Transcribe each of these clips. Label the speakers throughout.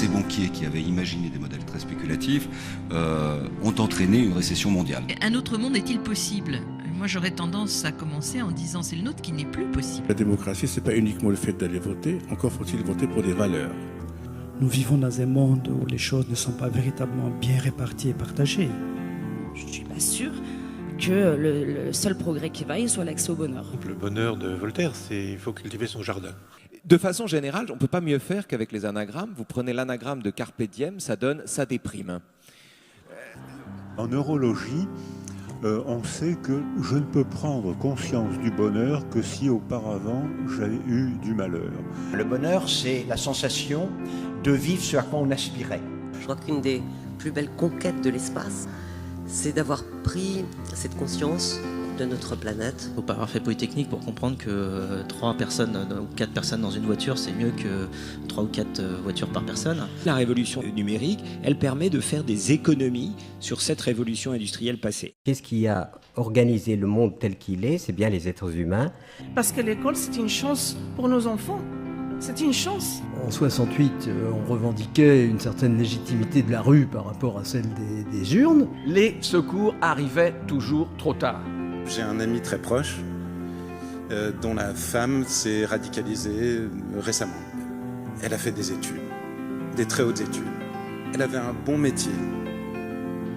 Speaker 1: ces banquiers qui avaient imaginé des modèles très spéculatifs ont entraîné une récession mondiale.
Speaker 2: Un autre monde est-il possible ? Moi, j'aurais tendance à commencer en disant c'est le nôtre qui n'est plus possible.
Speaker 3: La démocratie, c'est pas uniquement le fait d'aller voter, encore faut-il voter pour des valeurs.
Speaker 4: Nous vivons dans un monde où les choses ne sont pas véritablement bien réparties et partagées.
Speaker 5: Je ne suis pas sûre que le seul progrès qui vaille soit l'accès au bonheur.
Speaker 6: Le bonheur de Voltaire, c'est il faut cultiver son jardin.
Speaker 7: De façon générale, on ne peut pas mieux faire qu'avec les anagrammes. Vous prenez l'anagramme de Carpe Diem, ça donne « ça déprime ».
Speaker 8: En neurologie, on sait que je ne peux prendre conscience du bonheur que si auparavant j'avais eu du malheur.
Speaker 9: Le bonheur, c'est la sensation de vivre ce à quoi on aspirait.
Speaker 10: Je crois qu'une des plus belles conquêtes de l'espace, c'est d'avoir pris cette conscience de notre planète.
Speaker 11: Il ne faut pas avoir fait Polytechnique pour comprendre que 3 personnes ou 4 personnes dans une voiture, c'est mieux que 3 ou 4 voitures par personne.
Speaker 12: La révolution numérique, elle permet de faire des économies sur cette révolution industrielle passée.
Speaker 13: Qu'est-ce qui a organisé le monde tel qu'il est? C'est bien les êtres humains.
Speaker 14: Parce que l'école, c'est une chance pour nos enfants. C'est une chance.
Speaker 15: En 68, on revendiquait une certaine légitimité de la rue par rapport à celle des urnes.
Speaker 16: Les secours arrivaient toujours trop tard.
Speaker 17: J'ai un ami très proche dont la femme s'est radicalisée récemment. Elle a fait des études, des très hautes études. Elle avait un bon métier.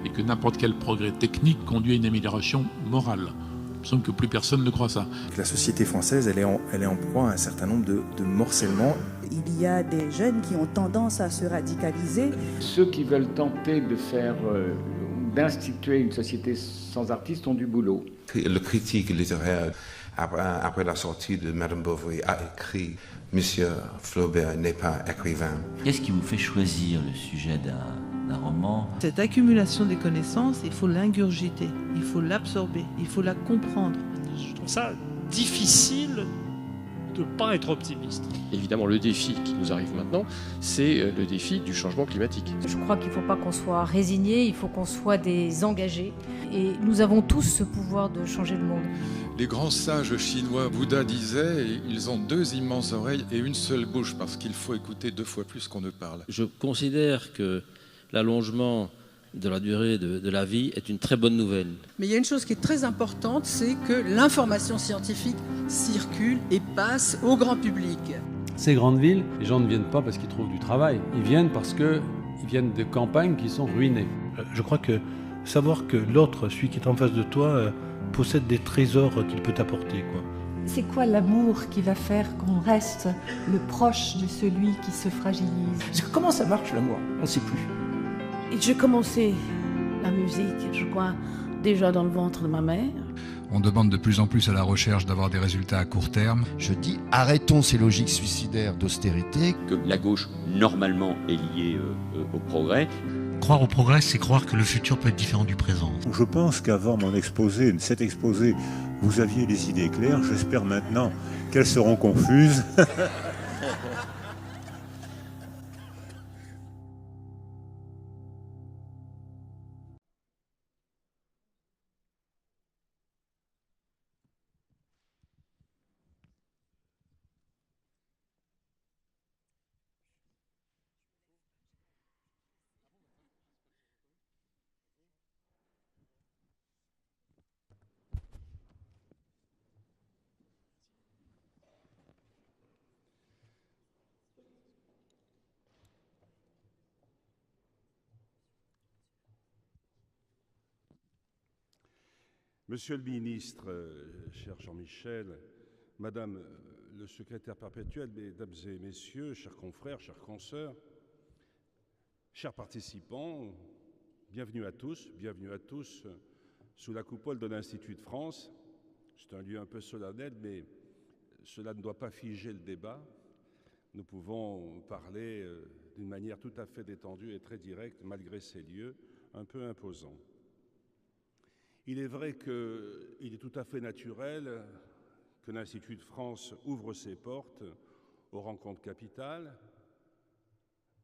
Speaker 18: Et que n'importe quel progrès technique conduit à une amélioration morale. Il me semble que plus personne ne croit ça.
Speaker 19: La société française, elle est en proie à un certain nombre de morcellement.
Speaker 20: Il y a des jeunes qui ont tendance à se radicaliser.
Speaker 21: Ceux qui veulent tenter d'instituer une société sans artistes ont du boulot.
Speaker 22: Le critique littéraire, après la sortie de Madame Bovary, a écrit « Monsieur Flaubert n'est pas écrivain ».
Speaker 23: Qu'est-ce qui vous fait choisir le sujet d'un roman?
Speaker 24: Cette accumulation des connaissances, il faut l'ingurgiter, il faut l'absorber, il faut la comprendre.
Speaker 25: Je trouve ça difficile de ne pas être optimiste.
Speaker 26: Évidemment, le défi qui nous arrive maintenant, c'est le défi du changement climatique.
Speaker 27: Je crois qu'il ne faut pas qu'on soit résigné, il faut qu'on soit des engagés. Et nous avons tous ce pouvoir de changer le monde.
Speaker 28: Les grands sages chinois, Bouddha disait, ils ont 2 immenses oreilles et une seule bouche, parce qu'il faut écouter 2 fois plus qu'on ne parle.
Speaker 11: Je considère que l'allongement de la durée de la vie est une très bonne nouvelle.
Speaker 14: Mais il y a une chose qui est très importante, c'est que l'information scientifique circule et passe au grand public.
Speaker 29: Ces grandes villes, les gens ne viennent pas parce qu'ils trouvent du travail, ils viennent parce qu'ils viennent de campagnes qui sont ruinées.
Speaker 3: Je crois que savoir que l'autre, celui qui est en face de toi, possède des trésors qu'il peut t'apporter, quoi.
Speaker 30: C'est quoi l'amour qui va faire qu'on reste le proche de celui qui se fragilise?
Speaker 9: Comment ça marche l'amour? On ne sait plus.
Speaker 5: J'ai commencé la musique, je crois, déjà dans le ventre de ma mère.
Speaker 31: On demande de plus en plus à la recherche d'avoir des résultats à court terme.
Speaker 32: Je dis arrêtons ces logiques suicidaires d'austérité.
Speaker 33: Que la gauche, normalement, est liée au progrès.
Speaker 34: Croire au progrès, c'est croire que le futur peut être différent du présent.
Speaker 8: Je pense qu'avant mon exposé, cet exposé, vous aviez les idées claires. J'espère maintenant qu'elles seront confuses.
Speaker 3: Monsieur le ministre, cher Jean-Michel, Madame le secrétaire perpétuel, Mesdames et Messieurs, chers confrères, chères consoeurs, chers participants, bienvenue à tous sous la coupole de l'Institut de France. C'est un lieu un peu solennel, mais cela ne doit pas figer le débat. Nous pouvons parler d'une manière tout à fait détendue et très directe, malgré ces lieux un peu imposants. Il est vrai qu'il est tout à fait naturel que l'Institut de France ouvre ses portes aux rencontres capitales,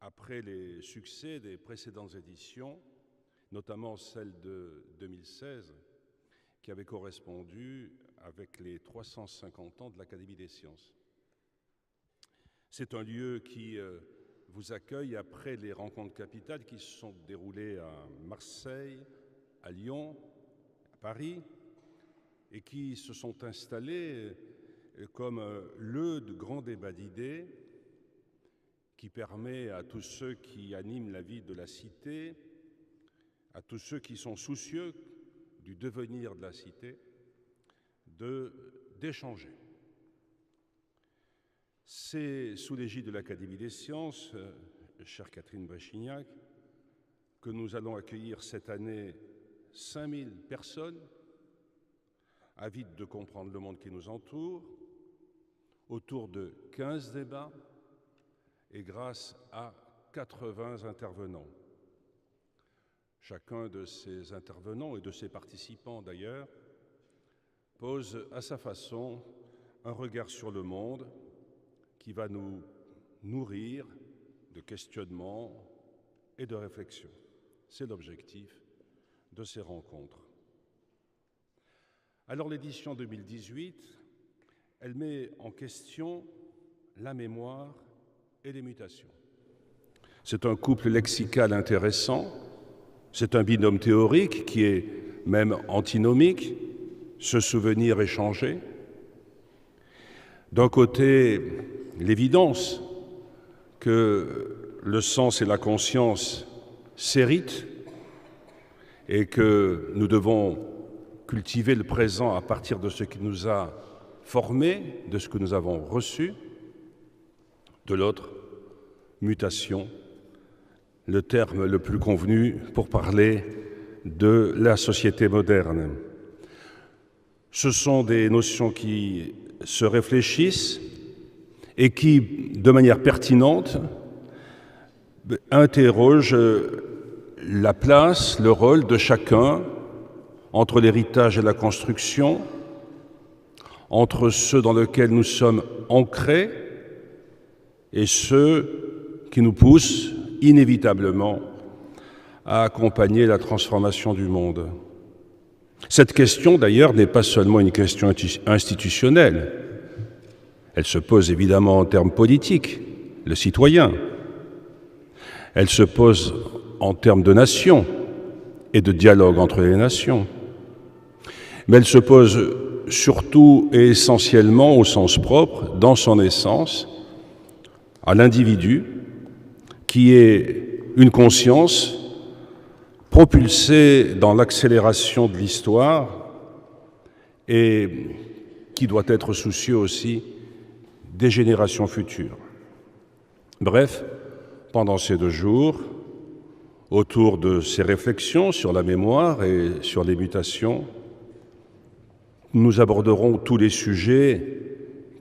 Speaker 3: après les succès des précédentes éditions, notamment celle de 2016, qui avait correspondu avec les 350 ans de l'Académie des sciences. C'est un lieu qui vous accueille après les rencontres capitales qui se sont déroulées à Marseille, à Lyon, à Paris, et qui se sont installées comme le grand débat d'idées qui permet à tous ceux qui animent la vie de la cité, à tous ceux qui sont soucieux du devenir de la cité, d'échanger. C'est sous l'égide de l'Académie des sciences, chère Catherine Bréchignac, que nous allons accueillir cette année 5000 personnes avides de comprendre le monde qui nous entoure, autour de 15 débats et grâce à 80 intervenants. Chacun de ces intervenants et de ces participants d'ailleurs pose à sa façon un regard sur le monde qui va nous nourrir de questionnements et de réflexions. C'est l'objectif de ces rencontres. Alors l'édition 2018, elle met en question la mémoire et les mutations. C'est un couple lexical intéressant, c'est un binôme théorique qui est même antinomique, se souvenir échanger. D'un côté, l'évidence que le sens et la conscience s'héritent et que nous devons cultiver le présent à partir de ce qui nous a formés, de ce que nous avons reçu. De l'autre, mutation, le terme le plus convenu pour parler de la société moderne. Ce sont des notions qui se réfléchissent et qui, de manière pertinente, interrogent la place, le rôle de chacun entre l'héritage et la construction, entre ceux dans lesquels nous sommes ancrés et ceux qui nous poussent inévitablement à accompagner la transformation du monde. Cette question, d'ailleurs, n'est pas seulement une question institutionnelle. Elle se pose évidemment en termes politiques, le citoyen. Elle se pose en termes de nation et de dialogue entre les nations. Mais elle se pose surtout et essentiellement au sens propre, dans son essence, à l'individu qui est une conscience propulsée dans l'accélération de l'histoire et qui doit être soucieux aussi des générations futures. Bref, pendant ces 2 jours, autour de ces réflexions sur la mémoire et sur les mutations, nous aborderons tous les sujets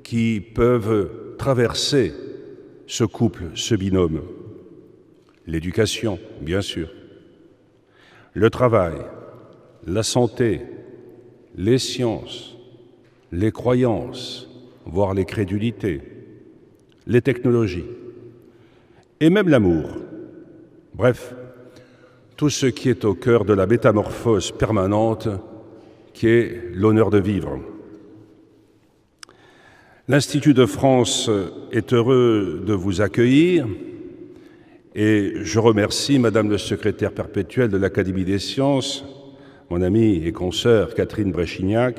Speaker 3: qui peuvent traverser ce couple, ce binôme. L'éducation, bien sûr, le travail, la santé, les sciences, les croyances, voire les crédulités, les technologies, et même l'amour. Bref, tout ce qui est au cœur de la métamorphose permanente qui est l'honneur de vivre. L'Institut de France est heureux de vous accueillir et je remercie Madame le secrétaire perpétuel de l'Académie des sciences, mon amie et consoeur Catherine Bréchignac,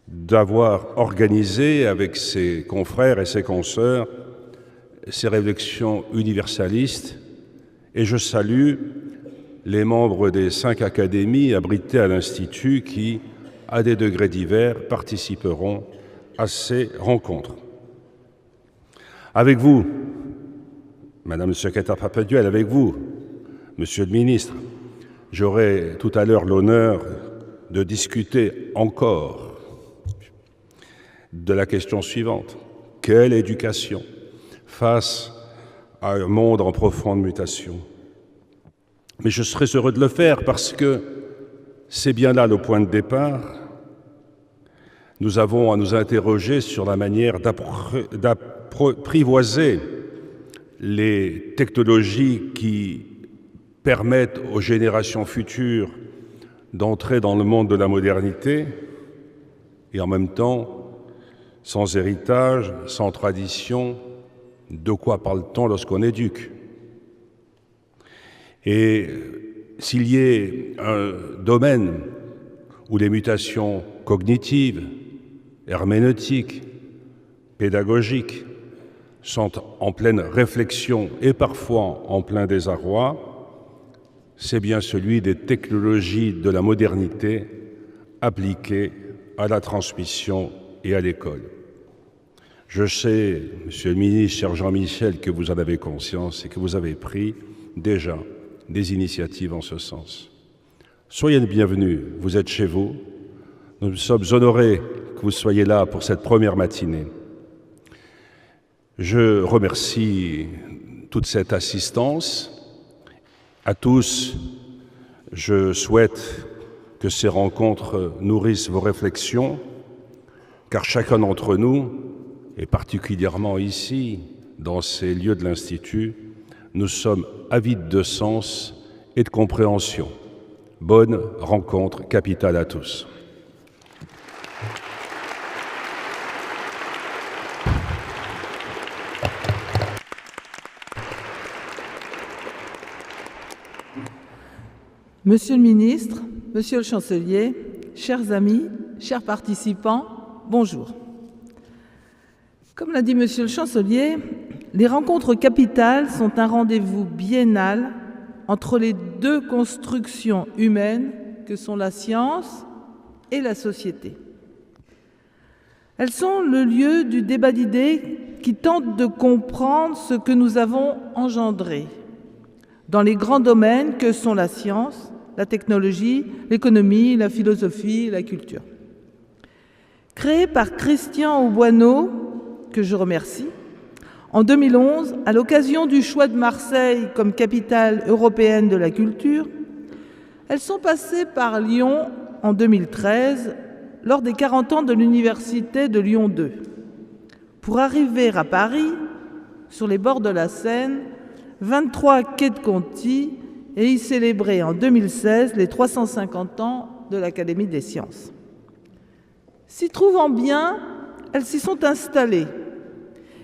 Speaker 3: d'avoir organisé avec ses confrères et ses consoeurs ces réflexions universalistes et je salue les membres des 5 académies abritées à l'Institut qui, à des degrés divers, participeront à ces rencontres. Avec vous, Madame le secrétaire perpétuel, avec vous, Monsieur le ministre, j'aurai tout à l'heure l'honneur de discuter encore de la question suivante. Quelle éducation face à un monde en profonde mutation? Mais je serais heureux de le faire parce que c'est bien là le point de départ. Nous avons à nous interroger sur la manière d'apprivoiser les technologies qui permettent aux générations futures d'entrer dans le monde de la modernité et en même temps, sans héritage, sans tradition, De quoi parle-t-on lorsqu'on éduque? Et s'il y ait un domaine où les mutations cognitives, herméneutiques, pédagogiques sont en pleine réflexion et parfois en plein désarroi, c'est bien celui des technologies de la modernité appliquées à la transmission et à l'école. Je sais, Monsieur le ministre, cher Jean-Michel, que vous en avez conscience et que vous avez pris déjà des initiatives en ce sens. Soyez les bienvenus, vous êtes chez vous. Nous sommes honorés que vous soyez là pour cette première matinée. Je remercie toute cette assistance. À tous, je souhaite que ces rencontres nourrissent vos réflexions, car chacun d'entre nous, et particulièrement ici, dans ces lieux de l'Institut, nous sommes avides de sens et de compréhension. Bonne rencontre capitale à tous.
Speaker 24: Monsieur le ministre, Monsieur le chancelier, chers amis, chers participants, bonjour. Comme l'a dit Monsieur le chancelier, les rencontres capitales sont un rendez-vous biennal entre les deux constructions humaines que sont la science et la société. Elles sont le lieu du débat d'idées qui tente de comprendre ce que nous avons engendré dans les grands domaines que sont la science, la technologie, l'économie, la philosophie, la culture. Créé par Christian Auboineau, que je remercie, en 2011, à l'occasion du choix de Marseille comme capitale européenne de la culture, elles sont passées par Lyon en 2013, lors des 40 ans de l'Université de Lyon 2, pour arriver à Paris, sur les bords de la Seine, 23 quai de Conti, et y célébrer en 2016 les 350 ans de l'Académie des sciences. S'y trouvant bien, elles s'y sont installées.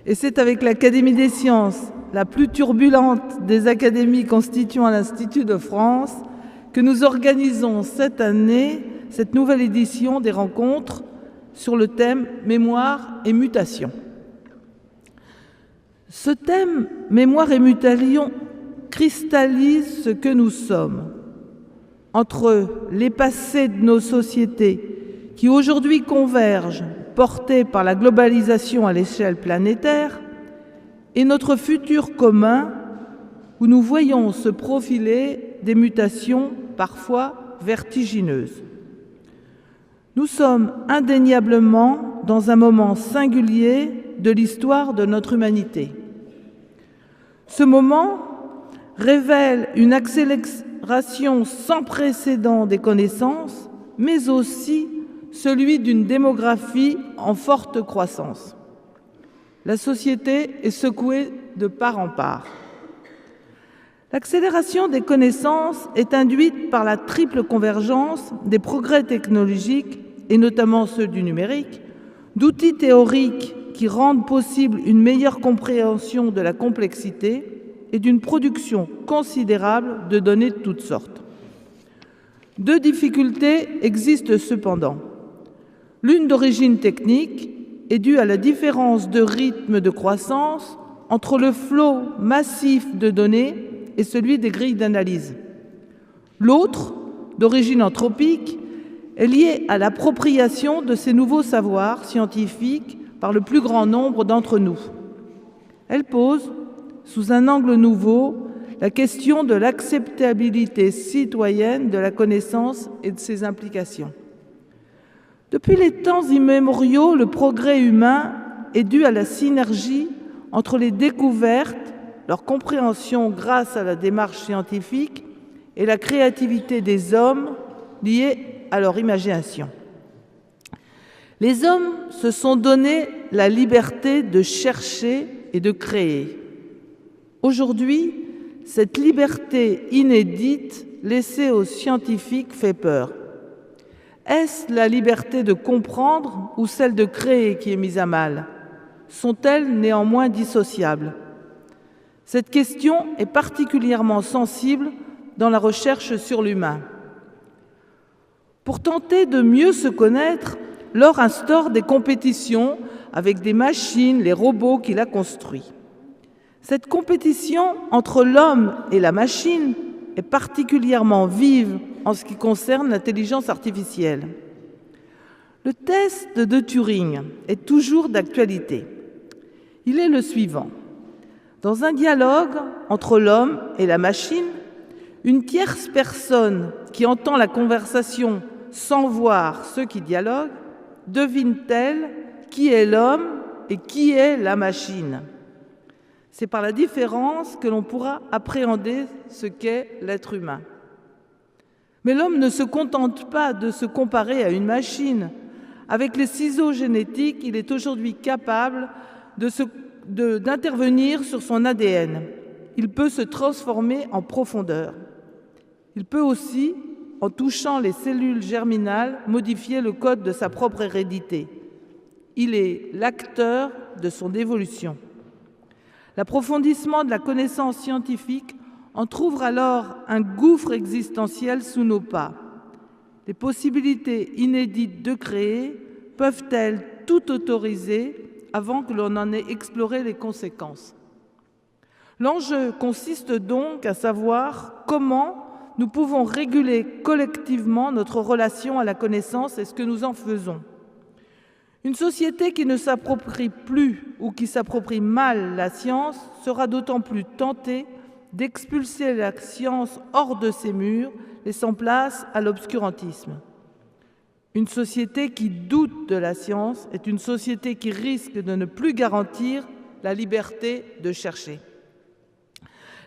Speaker 24: Et c'est avec l'Académie des sciences, la plus turbulente des académies constituant l'Institut de France, que nous organisons cette année cette nouvelle édition des rencontres sur le thème « Mémoire et mutation ». Ce thème « Mémoire et mutation » cristallise ce que nous sommes, entre les passés de nos sociétés qui aujourd'hui convergent, portés par la globalisation à l'échelle planétaire, et notre futur commun où nous voyons se profiler des mutations parfois vertigineuses. Nous sommes indéniablement dans un moment singulier de l'histoire de notre humanité. Ce moment révèle une accélération sans précédent des connaissances, mais aussi celui d'une démographie en forte croissance. La société est secouée de part en part. L'accélération des connaissances est induite par la triple convergence des progrès technologiques, et notamment ceux du numérique, d'outils théoriques qui rendent possible une meilleure compréhension de la complexité et d'une production considérable de données de toutes sortes. Deux difficultés existent cependant. L'une d'origine technique est due à la différence de rythme de croissance entre le flot massif de données et celui des grilles d'analyse. L'autre, d'origine anthropique, est liée à l'appropriation de ces nouveaux savoirs scientifiques par le plus grand nombre d'entre nous. Elle pose, sous un angle nouveau, la question de l'acceptabilité citoyenne de la connaissance et de ses implications. Depuis les temps immémoriaux, le progrès humain est dû à la synergie entre les découvertes, leur compréhension grâce à la démarche scientifique et la créativité des hommes liée à leur imagination. Les hommes se sont donné la liberté de chercher et de créer. Aujourd'hui, cette liberté inédite laissée aux scientifiques fait peur. Est-ce la liberté de comprendre ou celle de créer qui est mise à mal? sont-elles néanmoins dissociables? Cette question est particulièrement sensible dans la recherche sur l'humain. Pour tenter de mieux se connaître, l'OR instaure des compétitions avec des machines, les robots qu'il a construits. Cette compétition entre l'homme et la machine est particulièrement vive en ce qui concerne l'intelligence artificielle. Le test de Turing est toujours d'actualité. Il est le suivant. Dans un dialogue entre l'homme et la machine, une tierce personne qui entend la conversation sans voir ceux qui dialoguent devine-t-elle qui est l'homme et qui est la machine? C'est par la différence que l'on pourra appréhender ce qu'est l'être humain. Mais l'homme ne se contente pas de se comparer à une machine. Avec les ciseaux génétiques, il est aujourd'hui capable d'intervenir sur son ADN. Il peut se transformer en profondeur. Il peut aussi, en touchant les cellules germinales, modifier le code de sa propre hérédité. Il est l'acteur de son évolution. L'approfondissement de la connaissance scientifique entrouvre alors un gouffre existentiel sous nos pas. Les possibilités inédites de créer peuvent-elles tout autoriser avant que l'on en ait exploré les conséquences? L'enjeu consiste donc à savoir comment nous pouvons réguler collectivement notre relation à la connaissance et ce que nous en faisons. Une société qui ne s'approprie plus ou qui s'approprie mal la science sera d'autant plus tentée d'expulser la science hors de ses murs, laissant place à l'obscurantisme. Une société qui doute de la science est une société qui risque de ne plus garantir la liberté de chercher.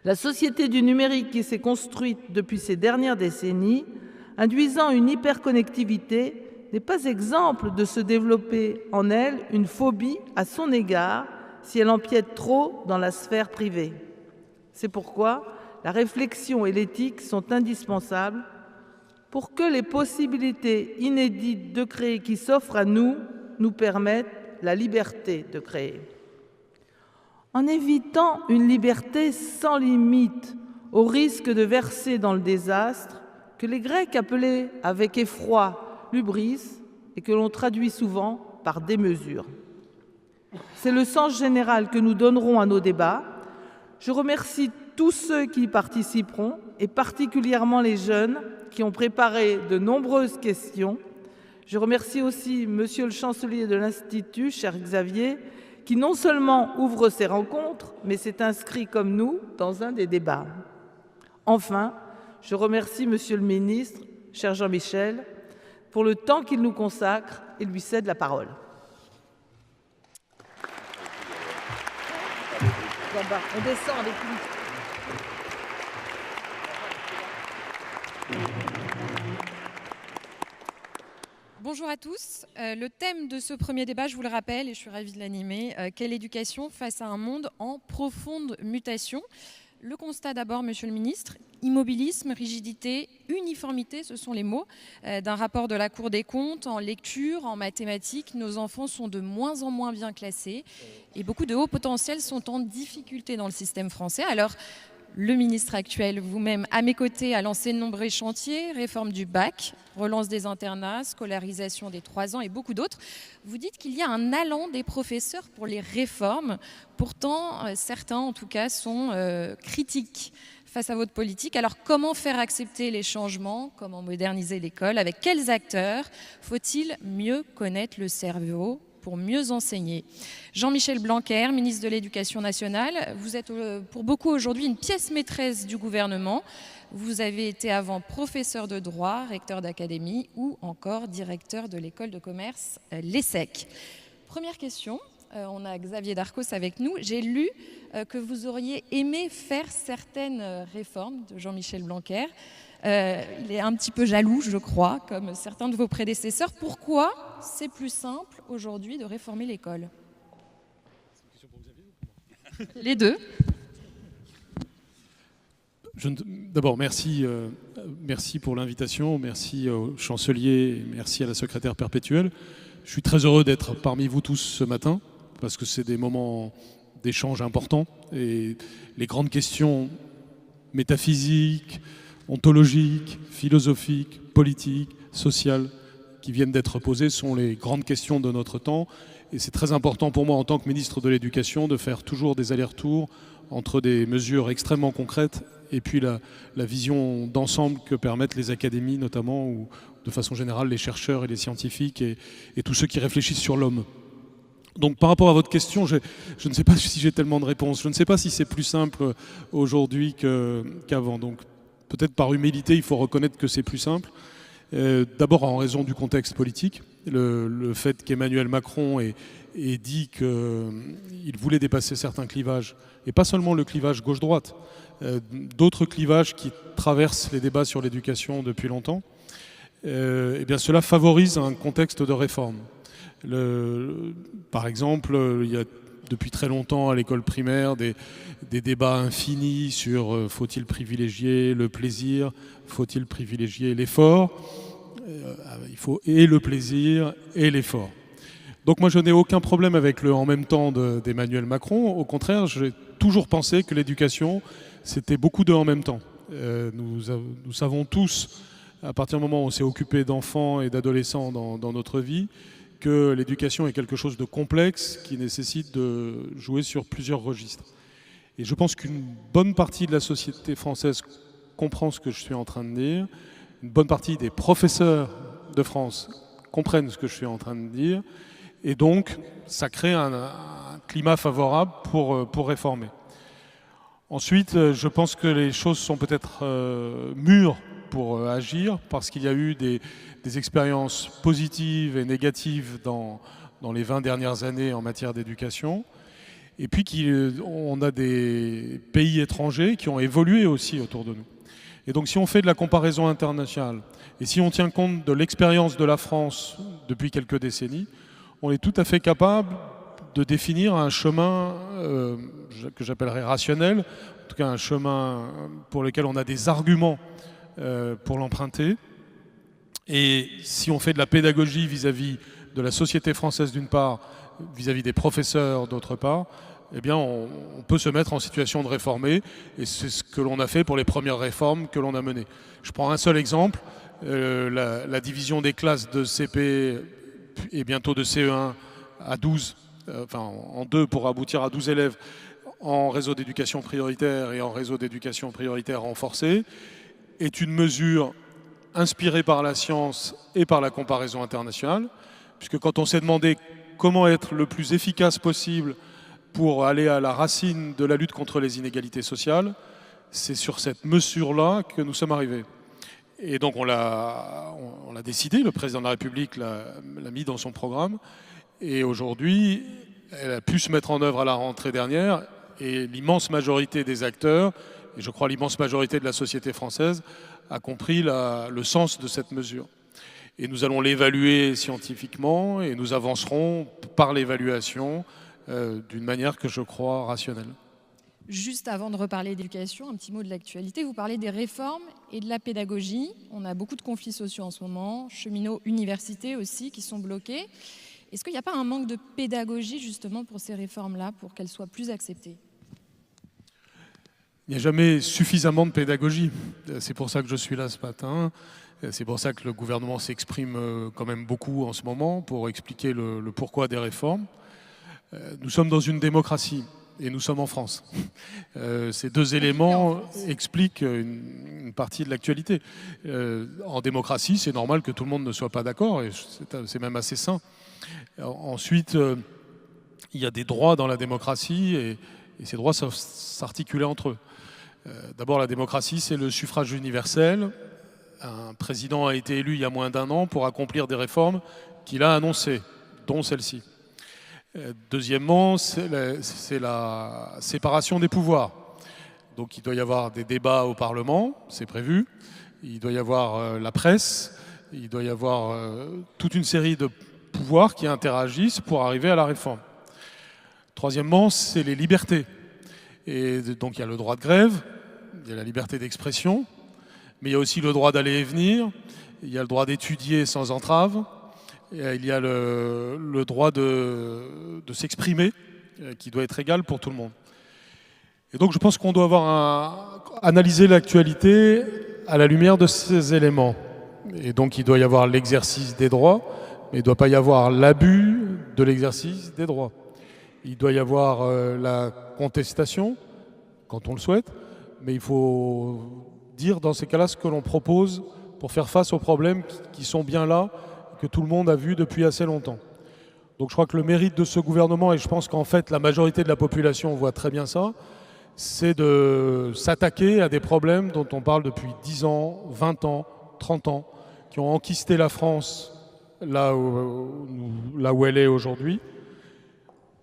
Speaker 24: La société du numérique qui s'est construite depuis ces dernières décennies, induisant une hyperconnectivité, n'est pas exemple de se développer en elle une phobie à son égard si elle empiète trop dans la sphère privée. C'est pourquoi la réflexion et l'éthique sont indispensables pour que les possibilités inédites de créer qui s'offrent à nous nous permettent la liberté de créer. En évitant une liberté sans limite, au risque de verser dans le désastre, que les Grecs appelaient avec effroi l'hubris et que l'on traduit souvent par démesure. C'est le sens général que nous donnerons à nos débats. Je remercie tous ceux qui y participeront et particulièrement les jeunes qui ont préparé de nombreuses questions. Je remercie aussi Monsieur le chancelier de l'Institut, cher Xavier, qui non seulement ouvre ces rencontres, mais s'est inscrit comme nous dans un des débats. Enfin, je remercie Monsieur le ministre, cher Jean-Michel, pour le temps qu'il nous consacre et lui cède la parole. On descend avec lui.
Speaker 1: Bonjour à tous. Le thème de ce premier débat, je vous le rappelle, et je suis ravie de l'animer, quelle éducation face à un monde en profonde mutation? Le constat d'abord, Monsieur le Ministre, immobilisme, rigidité, uniformité, ce sont les mots d'un rapport de la Cour des comptes. En lecture, en mathématiques, nos enfants sont de moins en moins bien classés et beaucoup de hauts potentiels sont en difficulté dans le système français. Alors, le ministre actuel, vous-même, à mes côtés, a lancé de nombreux chantiers, réforme du bac, relance des internats, scolarisation des 3 ans et beaucoup d'autres. Vous dites qu'il y a un allant des professeurs pour les réformes. Pourtant, certains, en tout cas, sont critiques face à votre politique. Alors, comment faire accepter les changements? Comment moderniser l'école? Avec quels acteurs? Faut-il mieux connaître le cerveau pour mieux enseigner? Jean-Michel Blanquer, ministre de l'Éducation nationale, vous êtes pour beaucoup aujourd'hui une pièce maîtresse du gouvernement. Vous avez été avant professeur de droit, recteur d'académie ou encore directeur de l'école de commerce l'ESSEC. Première question, on a Xavier Darcos avec nous. J'ai lu que vous auriez aimé faire certaines réformes de Jean-Michel Blanquer. Il est un petit peu jaloux, je crois, comme certains de vos prédécesseurs. Pourquoi c'est plus simple aujourd'hui de réformer l'école? Les deux.
Speaker 25: D'abord, merci pour l'invitation, merci au chancelier, merci à la secrétaire perpétuelle. Je suis très heureux d'être parmi vous tous ce matin
Speaker 2: parce que c'est des moments d'échange importants et les grandes questions métaphysiques, ontologiques, philosophiques, politiques, sociales qui viennent d'être posées sont les grandes questions de notre temps. Et c'est très important pour moi en tant que ministre de l'Éducation de faire toujours des allers-retours entre des mesures extrêmement concrètes et puis la vision d'ensemble que permettent les académies notamment, ou de façon générale les chercheurs et les scientifiques et tous ceux qui réfléchissent sur l'homme. Donc par rapport à votre question, je ne sais pas si j'ai tellement de réponses. Je ne sais pas si c'est plus simple aujourd'hui qu'avant. Donc peut-être par humilité, il faut reconnaître que c'est plus simple. D'abord en raison du contexte politique. Le fait qu'Emmanuel Macron ait dit qu'il voulait dépasser certains clivages, et pas seulement le clivage gauche-droite, d'autres clivages qui traversent les débats sur l'éducation depuis longtemps, eh bien cela favorise un contexte de réforme. Par exemple, il y a depuis très longtemps à l'école primaire des débats infinis sur faut-il privilégier le plaisir, faut-il privilégier l'effort. Il faut et le plaisir et l'effort. Donc moi je n'ai aucun problème avec le en même temps d'Emmanuel Macron. Au contraire, j'ai toujours pensé que l'éducation c'était beaucoup de en même temps. Nous savons tous, à partir du moment où on s'est occupé d'enfants et d'adolescents dans notre vie, que l'éducation est quelque chose de complexe qui nécessite de jouer sur plusieurs registres. Et je pense qu'une bonne partie de la société française comprend ce que je suis en train de dire. Une bonne partie des professeurs de France comprennent ce que je suis en train de dire. Et donc, ça crée un climat favorable pour réformer. Ensuite, je pense que les choses sont peut-être mûres pour agir, parce qu'il y a eu des expériences positives et négatives dans les 20 dernières années en matière d'éducation. Et puis on a des pays étrangers qui ont évolué aussi autour de nous. Et donc si on fait de la comparaison internationale, et si on tient compte de l'expérience de la France depuis quelques décennies, on est tout à fait capable de définir un chemin que j'appellerais rationnel, en tout cas un chemin pour lequel on a des arguments pour l'emprunter. Et si on fait de la pédagogie vis-à-vis de la société française d'une part, vis-à-vis des professeurs d'autre part, eh bien on peut se mettre en situation de réformer, et c'est ce que l'on a fait pour les premières réformes que l'on a menées. Je prends un seul exemple, la division des classes de CP et bientôt de CE1 à 12, enfin en 2 pour aboutir à 12 élèves en réseau d'éducation prioritaire et en réseau d'éducation prioritaire renforcé, est une mesure inspirée par la science et par la comparaison internationale, puisque quand on s'est demandé comment être le plus efficace possible pour aller à la racine de la lutte contre les inégalités sociales, c'est sur cette mesure-là que nous sommes arrivés. Et donc on l'a décidé, le président de la République l'a mis dans son programme, et aujourd'hui, elle a pu se mettre en œuvre à la rentrée dernière, et l'immense majorité des acteurs, et je crois l'immense majorité de la société française, a compris le sens de cette mesure. Et nous allons l'évaluer scientifiquement, et nous avancerons par l'évaluation d'une manière que je crois rationnelle.
Speaker 1: Juste avant de reparler d'éducation, un petit mot de l'actualité. Vous parlez des réformes et de la pédagogie. On a beaucoup de conflits sociaux en ce moment, cheminots, universités aussi qui sont bloqués. Est-ce qu'il n'y a pas un manque de pédagogie justement pour ces réformes-là, pour qu'elles soient plus acceptées ?
Speaker 2: Il n'y a jamais suffisamment de pédagogie. C'est pour ça que je suis là ce matin. C'est pour ça que le gouvernement s'exprime quand même beaucoup en ce moment pour expliquer le pourquoi des réformes. Nous sommes dans une démocratie et nous sommes en France. Ces deux éléments expliquent une partie de l'actualité. En démocratie, c'est normal que tout le monde ne soit pas d'accord, et c'est même assez sain. Ensuite, il y a des droits dans la démocratie, et ces droits s'articulaient entre eux. D'abord, la démocratie, c'est le suffrage universel. Un président a été élu il y a moins d'1 an pour accomplir des réformes qu'il a annoncées, dont celle-ci. Deuxièmement, c'est la séparation des pouvoirs. Donc il doit y avoir des débats au Parlement, c'est prévu. Il doit y avoir la presse, il doit y avoir toute une série de pouvoirs qui interagissent pour arriver à la réforme. Troisièmement, c'est les libertés. Et donc il y a le droit de grève, il y a la liberté d'expression, mais il y a aussi le droit d'aller et venir, il y a le droit d'étudier sans entrave, il y a le droit de s'exprimer, qui doit être égal pour tout le monde. Et donc je pense qu'on doit analyser l'actualité à la lumière de ces éléments. Et donc il doit y avoir l'exercice des droits, mais il ne doit pas y avoir l'abus de l'exercice des droits. Il doit y avoir la contestation, quand on le souhaite, mais il faut dire dans ces cas-là ce que l'on propose pour faire face aux problèmes qui sont bien là, que tout le monde a vu depuis assez longtemps. Donc je crois que le mérite de ce gouvernement, et je pense qu'en fait la majorité de la population voit très bien ça, c'est de s'attaquer à des problèmes dont on parle depuis 10 ans, 20 ans, 30 ans, qui ont enquisté la France là où elle est aujourd'hui.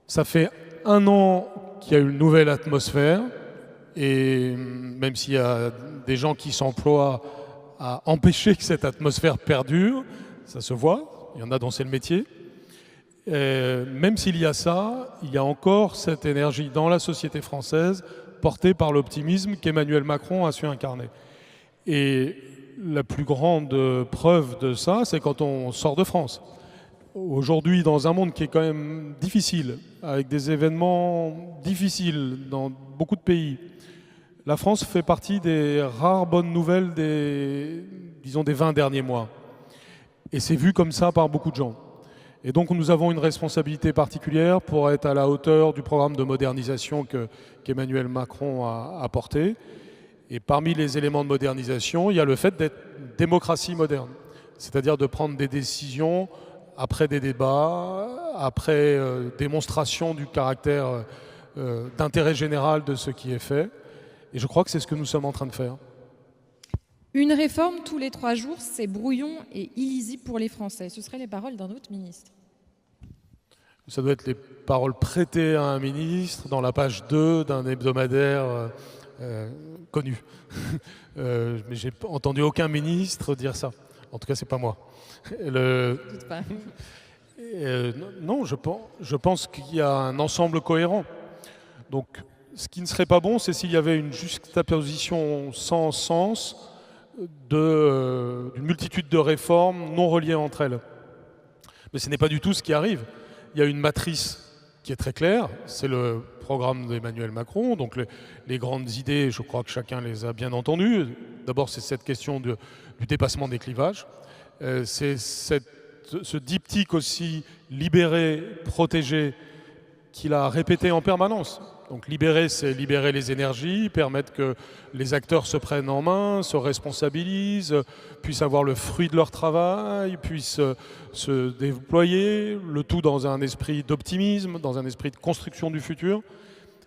Speaker 2: Ça fait 1 an qu'il y a une nouvelle atmosphère, et même s'il y a des gens qui s'emploient à empêcher que cette atmosphère perdure, ça se voit, il y en a dont c'est le métier. Même s'il y a ça, il y a encore cette énergie dans la société française portée par l'optimisme qu'Emmanuel Macron a su incarner. Et la plus grande preuve de ça, c'est quand on sort de France. Aujourd'hui, dans un monde qui est quand même difficile, avec des événements difficiles dans beaucoup de pays, la France fait partie des rares bonnes nouvelles des 20 derniers mois. Et c'est vu comme ça par beaucoup de gens. Et donc nous avons une responsabilité particulière pour être à la hauteur du programme de modernisation qu'Emmanuel Macron a apporté. Et parmi les éléments de modernisation, il y a le fait d'être démocratie moderne. C'est-à-dire de prendre des décisions après des débats, après démonstration du caractère d'intérêt général de ce qui est fait. Et je crois que c'est ce que nous sommes en train de faire.
Speaker 1: Une réforme tous les 3 jours, c'est brouillon et illisible pour les Français. Ce seraient les paroles d'un autre ministre.
Speaker 2: Ça doit être les paroles prêtées à un ministre dans la page 2 d'un hebdomadaire connu. Mais j'ai entendu aucun ministre dire ça. En tout cas, c'est pas moi.
Speaker 1: Doute pas.
Speaker 2: Non, je pense qu'il y a un ensemble cohérent. Donc, ce qui ne serait pas bon, c'est s'il y avait une juxtaposition sans sens d'une multitude de réformes non reliées entre elles. Mais ce n'est pas du tout ce qui arrive. Il y a une matrice qui est très claire, c'est le programme d'Emmanuel Macron. Donc les grandes idées, je crois que chacun les a bien entendues. D'abord, c'est cette question du dépassement des clivages. C'est ce diptyque aussi libéré, protégé, qu'il a répété en permanence. Donc libérer, c'est libérer les énergies, permettre que les acteurs se prennent en main, se responsabilisent, puissent avoir le fruit de leur travail, puissent se déployer, le tout dans un esprit d'optimisme, dans un esprit de construction du futur.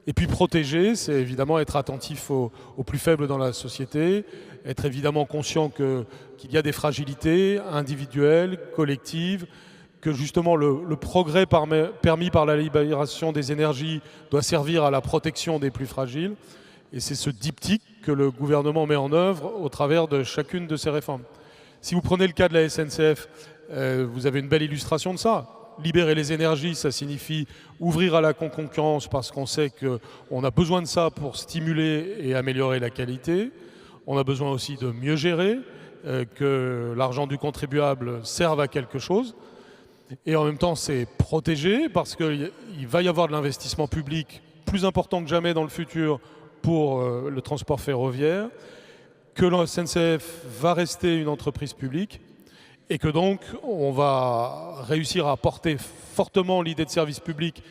Speaker 2: Et puis protéger, c'est évidemment être attentif aux plus faibles dans la société, être évidemment conscient qu'il y a des fragilités individuelles, collectives, que justement le progrès permis par la libération des énergies doit servir à la protection des plus fragiles. Et c'est ce diptyque que le gouvernement met en œuvre au travers de chacune de ces réformes. Si vous prenez le cas de la SNCF, vous avez une belle illustration de ça. Libérer les énergies, ça signifie ouvrir à la concurrence parce qu'on sait qu'on a besoin de ça pour stimuler et améliorer la qualité. On a besoin aussi de mieux gérer, que l'argent du contribuable serve à quelque chose. Et en même temps, c'est protégé parce qu'il va y avoir de l'investissement public plus important que jamais dans le futur pour le transport ferroviaire, que la SNCF va rester une entreprise publique et que donc on va réussir à porter fortement l'idée de service public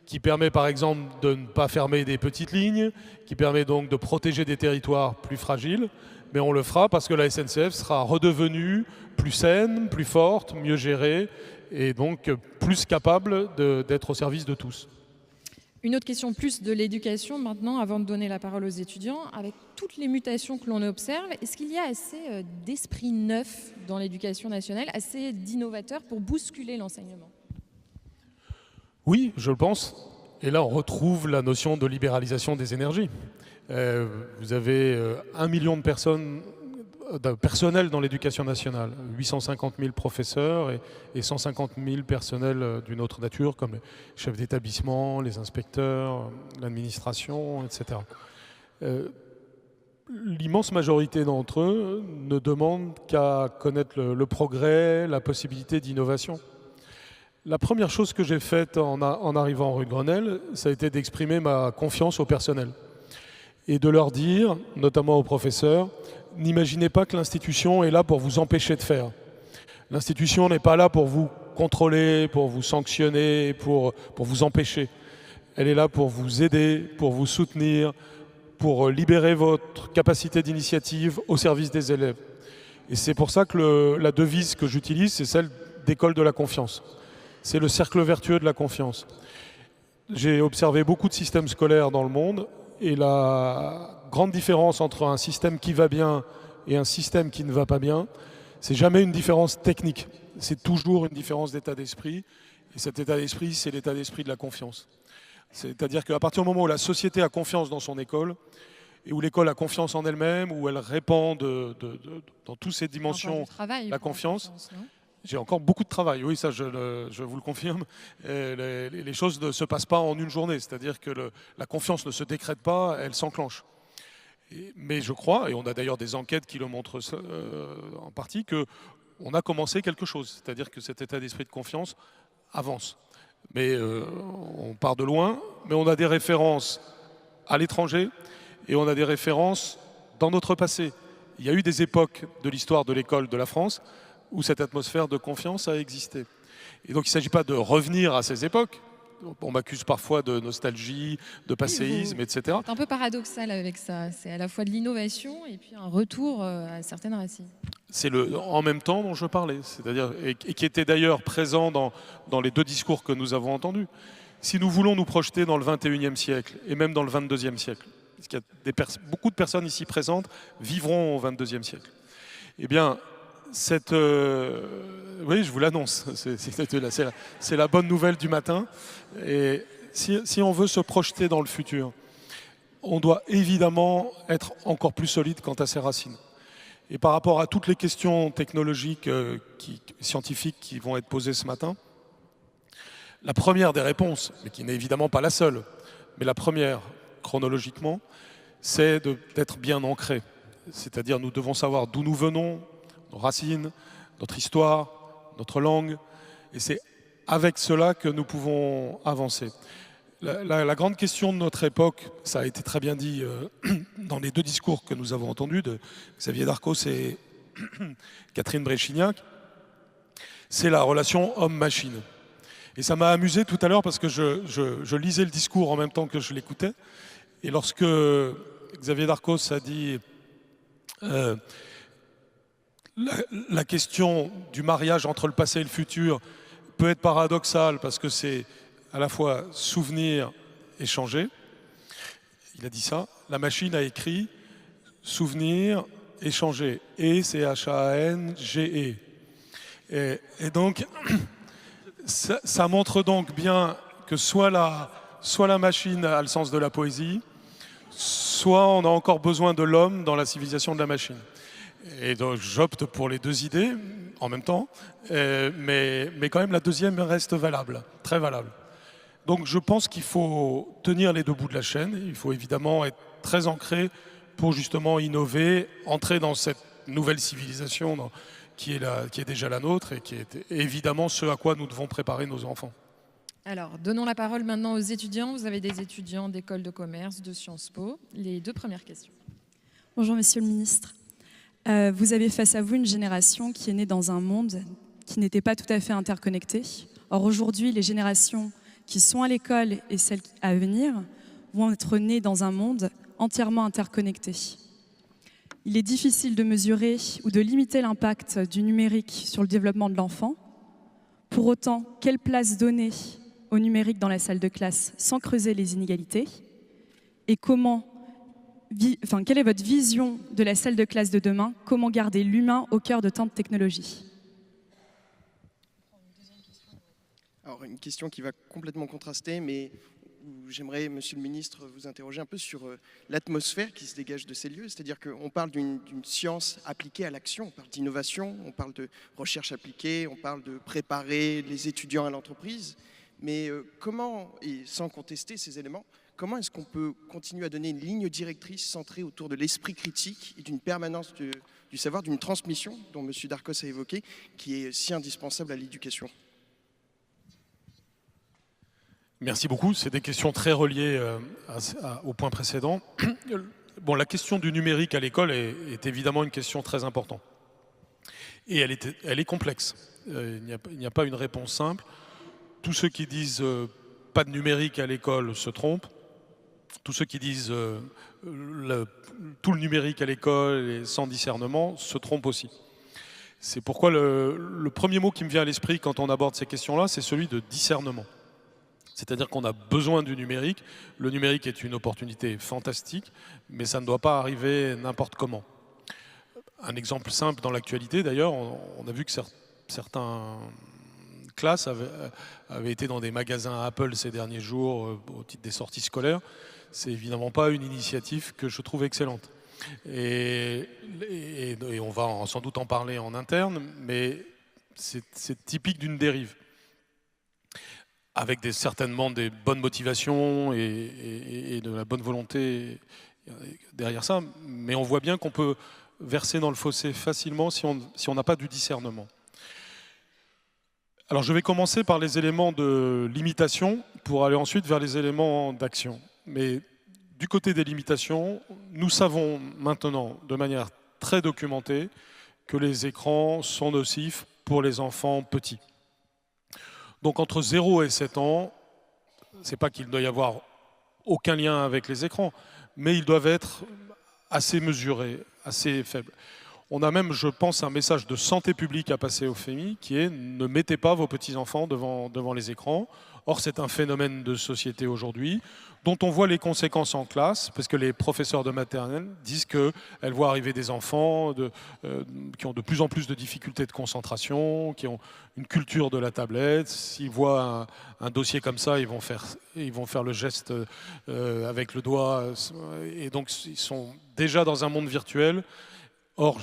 Speaker 2: qui permet par exemple de ne pas fermer des petites lignes, qui permet donc de protéger des territoires plus fragiles, mais on le fera parce que la SNCF sera redevenue plus saine, plus forte, mieux gérée, et donc plus capable d'être au service de tous.
Speaker 1: Une autre question plus de l'éducation maintenant, avant de donner la parole aux étudiants. Avec toutes les mutations que l'on observe, est-ce qu'il y a assez d'esprit neuf dans l'éducation nationale, assez d'innovateurs pour bousculer l'enseignement ?
Speaker 2: Oui, je le pense. Et là, on retrouve la notion de libéralisation des énergies. Vous avez 1 million de personnes personnel dans l'éducation nationale, 850 000 professeurs et 150 000 personnels d'une autre nature, comme les chefs d'établissement, les inspecteurs, l'administration, etc. l'immense majorité d'entre eux ne demandent qu'à connaître le progrès, la possibilité d'innovation. La première chose que j'ai faite en arrivant rue de Grenelle, ça a été d'exprimer ma confiance au personnel et de leur dire, notamment aux professeurs, n'imaginez pas que l'institution est là pour vous empêcher de faire. L'institution n'est pas là pour vous contrôler, pour vous sanctionner, pour vous empêcher. Elle est là pour vous aider, pour vous soutenir, pour libérer votre capacité d'initiative au service des élèves. Et c'est pour ça que la devise que j'utilise, c'est celle d'école de la confiance. C'est le cercle vertueux de la confiance. J'ai observé beaucoup de systèmes scolaires dans le monde et la grande différence entre un système qui va bien et un système qui ne va pas bien, c'est jamais une différence technique. C'est toujours une différence d'état d'esprit. Et cet état d'esprit, c'est l'état d'esprit de la confiance. C'est-à-dire qu'à partir du moment où la société a confiance dans son école, et où l'école a confiance en elle-même, où elle répand dans toutes ses dimensions la confiance, j'ai encore beaucoup de travail, oui, ça je vous le confirme. Les choses ne se passent pas en une journée, c'est-à-dire que la confiance ne se décrète pas, elle s'enclenche. Mais je crois, et on a d'ailleurs des enquêtes qui le montrent en partie, qu'on a commencé quelque chose, c'est-à-dire que cet état d'esprit de confiance avance. Mais on part de loin, mais on a des références à l'étranger et on a des références dans notre passé. Il y a eu des époques de l'histoire de l'école de la France où cette atmosphère de confiance a existé. Et donc il ne s'agit pas de revenir à ces époques. On m'accuse parfois de nostalgie, de passéisme, etc.
Speaker 1: C'est un peu paradoxal avec ça. C'est à la fois de l'innovation et puis un retour à certaines racines.
Speaker 2: C'est le en même temps dont je parlais, c'est-à-dire et qui était d'ailleurs présent dans les deux discours que nous avons entendus. Si nous voulons nous projeter dans le 21e siècle et même dans le 22e siècle, parce qu'il y a beaucoup de personnes ici présentes vivront au 22e siècle, eh bien, oui, je vous l'annonce, c'est la bonne nouvelle du matin. Et si on veut se projeter dans le futur, on doit évidemment être encore plus solide quant à ses racines. Et par rapport à toutes les questions technologiques, scientifiques qui vont être posées ce matin, la première des réponses, mais qui n'est évidemment pas la seule, mais la première, chronologiquement, c'est d'être bien ancré. C'est-à-dire nous devons savoir d'où nous venons, nos racines, notre histoire, notre langue. Et c'est avec cela que nous pouvons avancer. La grande question de notre époque, ça a été très bien dit dans les deux discours que nous avons entendus de Xavier Darcos et Catherine Bréchignac, c'est la relation homme-machine. Et ça m'a amusé tout à l'heure parce que je lisais le discours en même temps que je l'écoutais. Et lorsque Xavier Darcos a dit la question du mariage entre le passé et le futur peut être paradoxale parce que c'est à la fois souvenir et changer. Il a dit ça. La machine a écrit souvenir et changer. Et c'est H-A-N-G-E. Et donc, ça montre donc bien que soit la machine a le sens de la poésie, soit on a encore besoin de l'homme dans la civilisation de la machine. Et donc j'opte pour les deux idées en même temps, mais quand même la deuxième reste valable, très valable. Donc je pense qu'il faut tenir les deux bouts de la chaîne, il faut évidemment être très ancré pour justement innover, entrer dans cette nouvelle civilisation qui est déjà la nôtre et qui est évidemment ce à quoi nous devons préparer nos enfants.
Speaker 1: Alors, donnons la parole maintenant aux étudiants. Vous avez des étudiants d'école de commerce, de Sciences Po. Les deux premières questions.
Speaker 4: Bonjour Monsieur le Ministre. Vous avez face à vous une génération qui est née dans un monde qui n'était pas tout à fait interconnecté. Or aujourd'hui, les générations qui sont à l'école et celles à venir vont être nées dans un monde entièrement interconnecté. Il est difficile de mesurer ou de limiter l'impact du numérique sur le développement de l'enfant. Pour autant, quelle place donner au numérique dans la salle de classe sans creuser les inégalités? Et quelle est votre vision de la salle de classe de demain? Comment garder l'humain au cœur de tant de technologies?
Speaker 6: Alors, une question qui va complètement contraster, mais où j'aimerais, Monsieur le Ministre, vous interroger un peu sur l'atmosphère qui se dégage de ces lieux. C'est-à-dire qu'on parle d'une science appliquée à l'action, on parle d'innovation, on parle de recherche appliquée, on parle de préparer les étudiants à l'entreprise. Mais comment, et sans contester ces éléments, comment est-ce qu'on peut continuer à donner une ligne directrice centrée autour de l'esprit critique et d'une permanence du savoir, d'une transmission dont M. Darcos a évoqué, qui est si indispensable à l'éducation?
Speaker 2: Merci beaucoup. C'est des questions très reliées au point précédent. Bon, la question du numérique à l'école est évidemment une question très importante. Et elle est complexe. Il n'y a pas une réponse simple. Tous ceux qui disent pas de numérique à l'école se trompent. Tous ceux qui disent tout le numérique à l'école et sans discernement se trompent aussi. C'est pourquoi le premier mot qui me vient à l'esprit quand on aborde ces questions-là, c'est celui de discernement. C'est-à-dire qu'on a besoin du numérique. Le numérique est une opportunité fantastique, mais ça ne doit pas arriver n'importe comment. Un exemple simple dans l'actualité, d'ailleurs, on a vu que certaines classes avaient été dans des magasins Apple ces derniers jours au titre des sorties scolaires. C'est évidemment pas une initiative que je trouve excellente. Et on va sans doute en parler en interne, mais c'est typique d'une dérive. Avec certainement des bonnes motivations et de la bonne volonté derrière ça, mais on voit bien qu'on peut verser dans le fossé facilement si on n'a pas du discernement. Alors je vais commencer par les éléments de limitation pour aller ensuite vers les éléments d'action. Mais du côté des limitations, nous savons maintenant de manière très documentée que les écrans sont nocifs pour les enfants petits. Donc entre 0 et 7 ans, c'est pas qu'il doit y avoir aucun lien avec les écrans, mais ils doivent être assez mesurés, assez faibles. On a même, je pense, un message de santé publique à passer aux familles qui est « ne mettez pas vos petits-enfants devant les écrans ». Or, c'est un phénomène de société aujourd'hui dont on voit les conséquences en classe, parce que les professeurs de maternelle disent qu'elles voient arriver des enfants qui ont de plus en plus de difficultés de concentration, qui ont une culture de la tablette. S'ils voient un dossier comme ça, ils vont faire le geste avec le doigt. Et donc, ils sont déjà dans un monde virtuel. Or,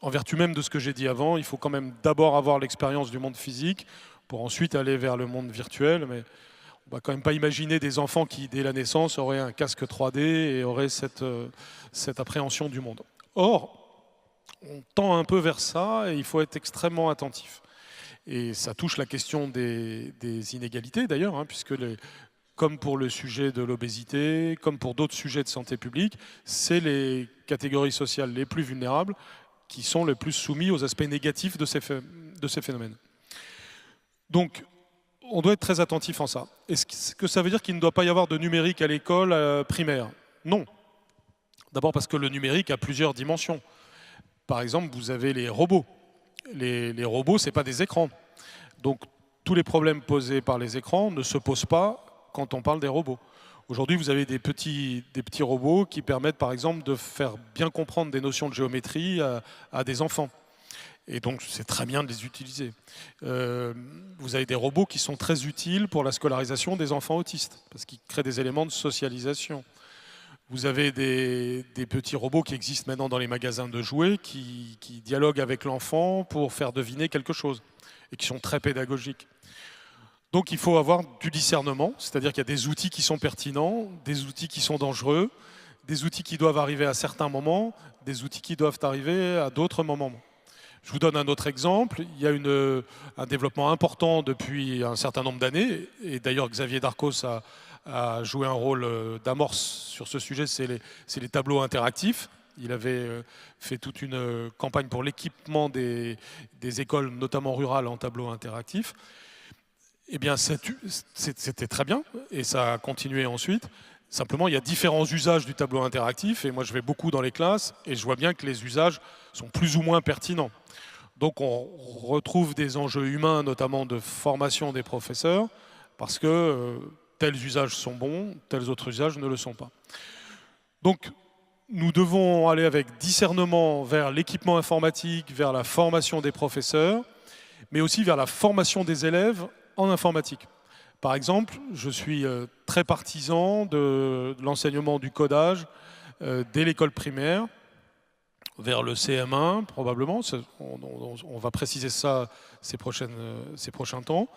Speaker 2: en vertu même de ce que j'ai dit avant, il faut quand même d'abord avoir l'expérience du monde physique pour ensuite aller vers le monde virtuel. Mais on ne va quand même pas imaginer des enfants qui, dès la naissance, auraient un casque 3D et auraient cette appréhension du monde. Or, on tend un peu vers ça et il faut être extrêmement attentif. Et ça touche la question des inégalités d'ailleurs, hein, puisque comme pour le sujet de l'obésité, comme pour d'autres sujets de santé publique, c'est les catégories sociales les plus vulnérables qui sont les plus soumis aux aspects négatifs de ces phénomènes. Donc, on doit être très attentif en ça. Est-ce que ça veut dire qu'il ne doit pas y avoir de numérique à l'école primaire? Non. D'abord parce que le numérique a plusieurs dimensions. Par exemple, vous avez les robots. Les robots, ce n'est pas des écrans. Donc, tous les problèmes posés par les écrans ne se posent pas quand on parle des robots. Aujourd'hui, vous avez des petits robots qui permettent, par exemple, de faire bien comprendre des notions de géométrie à des enfants. Et donc, c'est très bien de les utiliser. Vous avez des robots qui sont très utiles pour la scolarisation des enfants autistes, parce qu'ils créent des éléments de socialisation. Vous avez des petits robots qui existent maintenant dans les magasins de jouets, qui dialoguent avec l'enfant pour faire deviner quelque chose, et qui sont très pédagogiques. Donc il faut avoir du discernement, c'est-à-dire qu'il y a des outils qui sont pertinents, des outils qui sont dangereux, des outils qui doivent arriver à certains moments, des outils qui doivent arriver à d'autres moments. Je vous donne un autre exemple. Il y a un développement important depuis un certain nombre d'années, et d'ailleurs Xavier Darcos a joué un rôle d'amorce sur ce sujet, c'est les tableaux interactifs. Il avait fait toute une campagne pour l'équipement des écoles, notamment rurales, en tableaux interactifs. Eh bien, c'était très bien, et ça a continué ensuite. Simplement, il y a différents usages du tableau interactif, et moi je vais beaucoup dans les classes, et je vois bien que les usages sont plus ou moins pertinents. Donc on retrouve des enjeux humains, notamment de formation des professeurs, parce que tels usages sont bons, tels autres usages ne le sont pas. Donc nous devons aller avec discernement vers l'équipement informatique, vers la formation des professeurs, mais aussi vers la formation des élèves en informatique. Par exemple, je suis très partisan de l'enseignement du codage dès l'école primaire, vers le CM1 probablement. On va préciser ça ces prochains temps.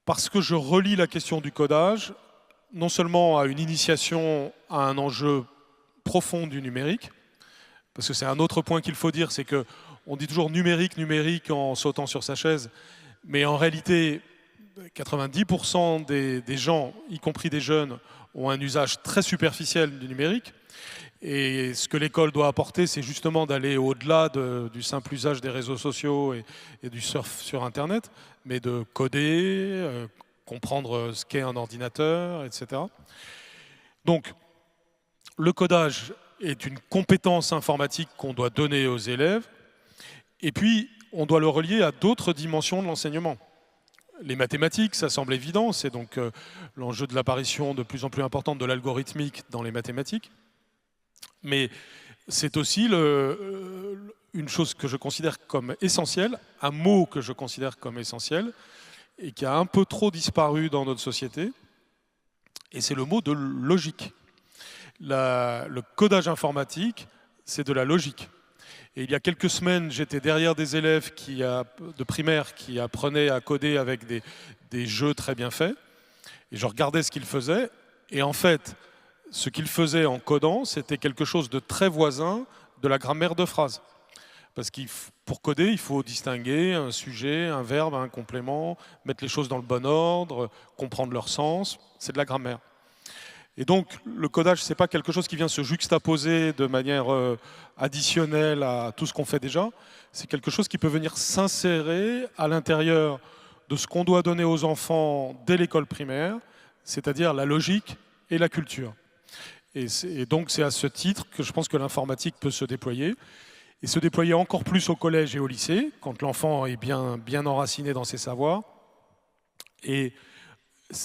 Speaker 2: Parce que je relie la question du codage non seulement à une initiation à un enjeu profond du numérique, parce que c'est un autre point qu'il faut dire, c'est qu'on dit toujours numérique, numérique en sautant sur sa chaise, mais en réalité, 90% des gens, y compris des jeunes, ont un usage très superficiel du numérique. Et ce que l'école doit apporter, c'est justement d'aller au-delà du simple usage des réseaux sociaux et du surf sur Internet, mais de coder, comprendre ce qu'est un ordinateur, etc. Donc, le codage est une compétence informatique qu'on doit donner aux élèves, et puis on doit le relier à d'autres dimensions de l'enseignement. Les mathématiques, ça semble évident, c'est donc l'enjeu de l'apparition de plus en plus importante de l'algorithmique dans les mathématiques, mais c'est aussi une chose que je considère comme essentielle, un mot que je considère comme essentiel, et qui a un peu trop disparu dans notre société, et c'est le mot de logique. Le codage informatique, c'est de la logique. Et il y a quelques semaines, j'étais derrière des élèves de primaire qui apprenaient à coder avec des jeux très bien faits, et je regardais ce qu'ils faisaient, et en fait, ce qu'ils faisaient en codant, c'était quelque chose de très voisin de la grammaire de phrase. Parce que pour coder, il faut distinguer un sujet, un verbe, un complément, mettre les choses dans le bon ordre, comprendre leur sens, c'est de la grammaire. Et donc, le codage, ce n'est pas quelque chose qui vient se juxtaposer de manière additionnelle à tout ce qu'on fait déjà. C'est quelque chose qui peut venir s'insérer à l'intérieur de ce qu'on doit donner aux enfants dès l'école primaire, c'est-à-dire la logique et la culture. Et donc, c'est à ce titre que je pense que l'informatique peut se déployer. Et se déployer encore plus au collège et au lycée, quand l'enfant est bien enraciné dans ses savoirs. Et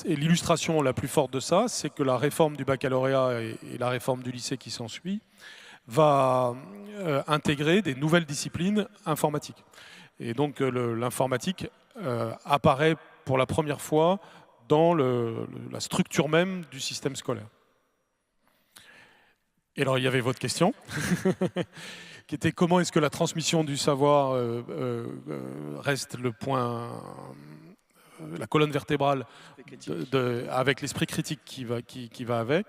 Speaker 2: l'illustration la plus forte de ça, c'est que la réforme du baccalauréat et la réforme du lycée qui s'ensuit va intégrer des nouvelles disciplines informatiques. Et donc l'informatique apparaît pour la première fois dans la structure même du système scolaire. Et alors il y avait votre question, qui était comment est-ce que la transmission du savoir reste le point... la colonne vertébrale avec l'esprit critique qui va avec,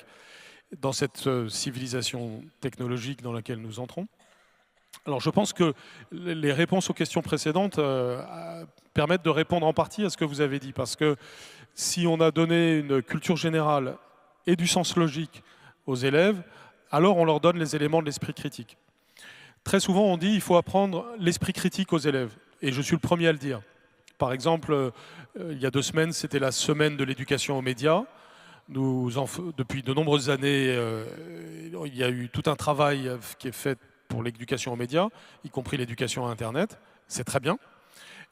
Speaker 2: dans cette civilisation technologique dans laquelle nous entrons. Alors je pense que les réponses aux questions précédentes permettent de répondre en partie à ce que vous avez dit, parce que si on a donné une culture générale et du sens logique aux élèves, alors on leur donne les éléments de l'esprit critique. Très souvent on dit qu'il faut apprendre l'esprit critique aux élèves, et je suis le premier à le dire. Par exemple, il y a 2 semaines, c'était la semaine de l'éducation aux médias. Depuis de nombreuses années, il y a eu tout un travail qui est fait pour l'éducation aux médias, y compris l'éducation à Internet. C'est très bien.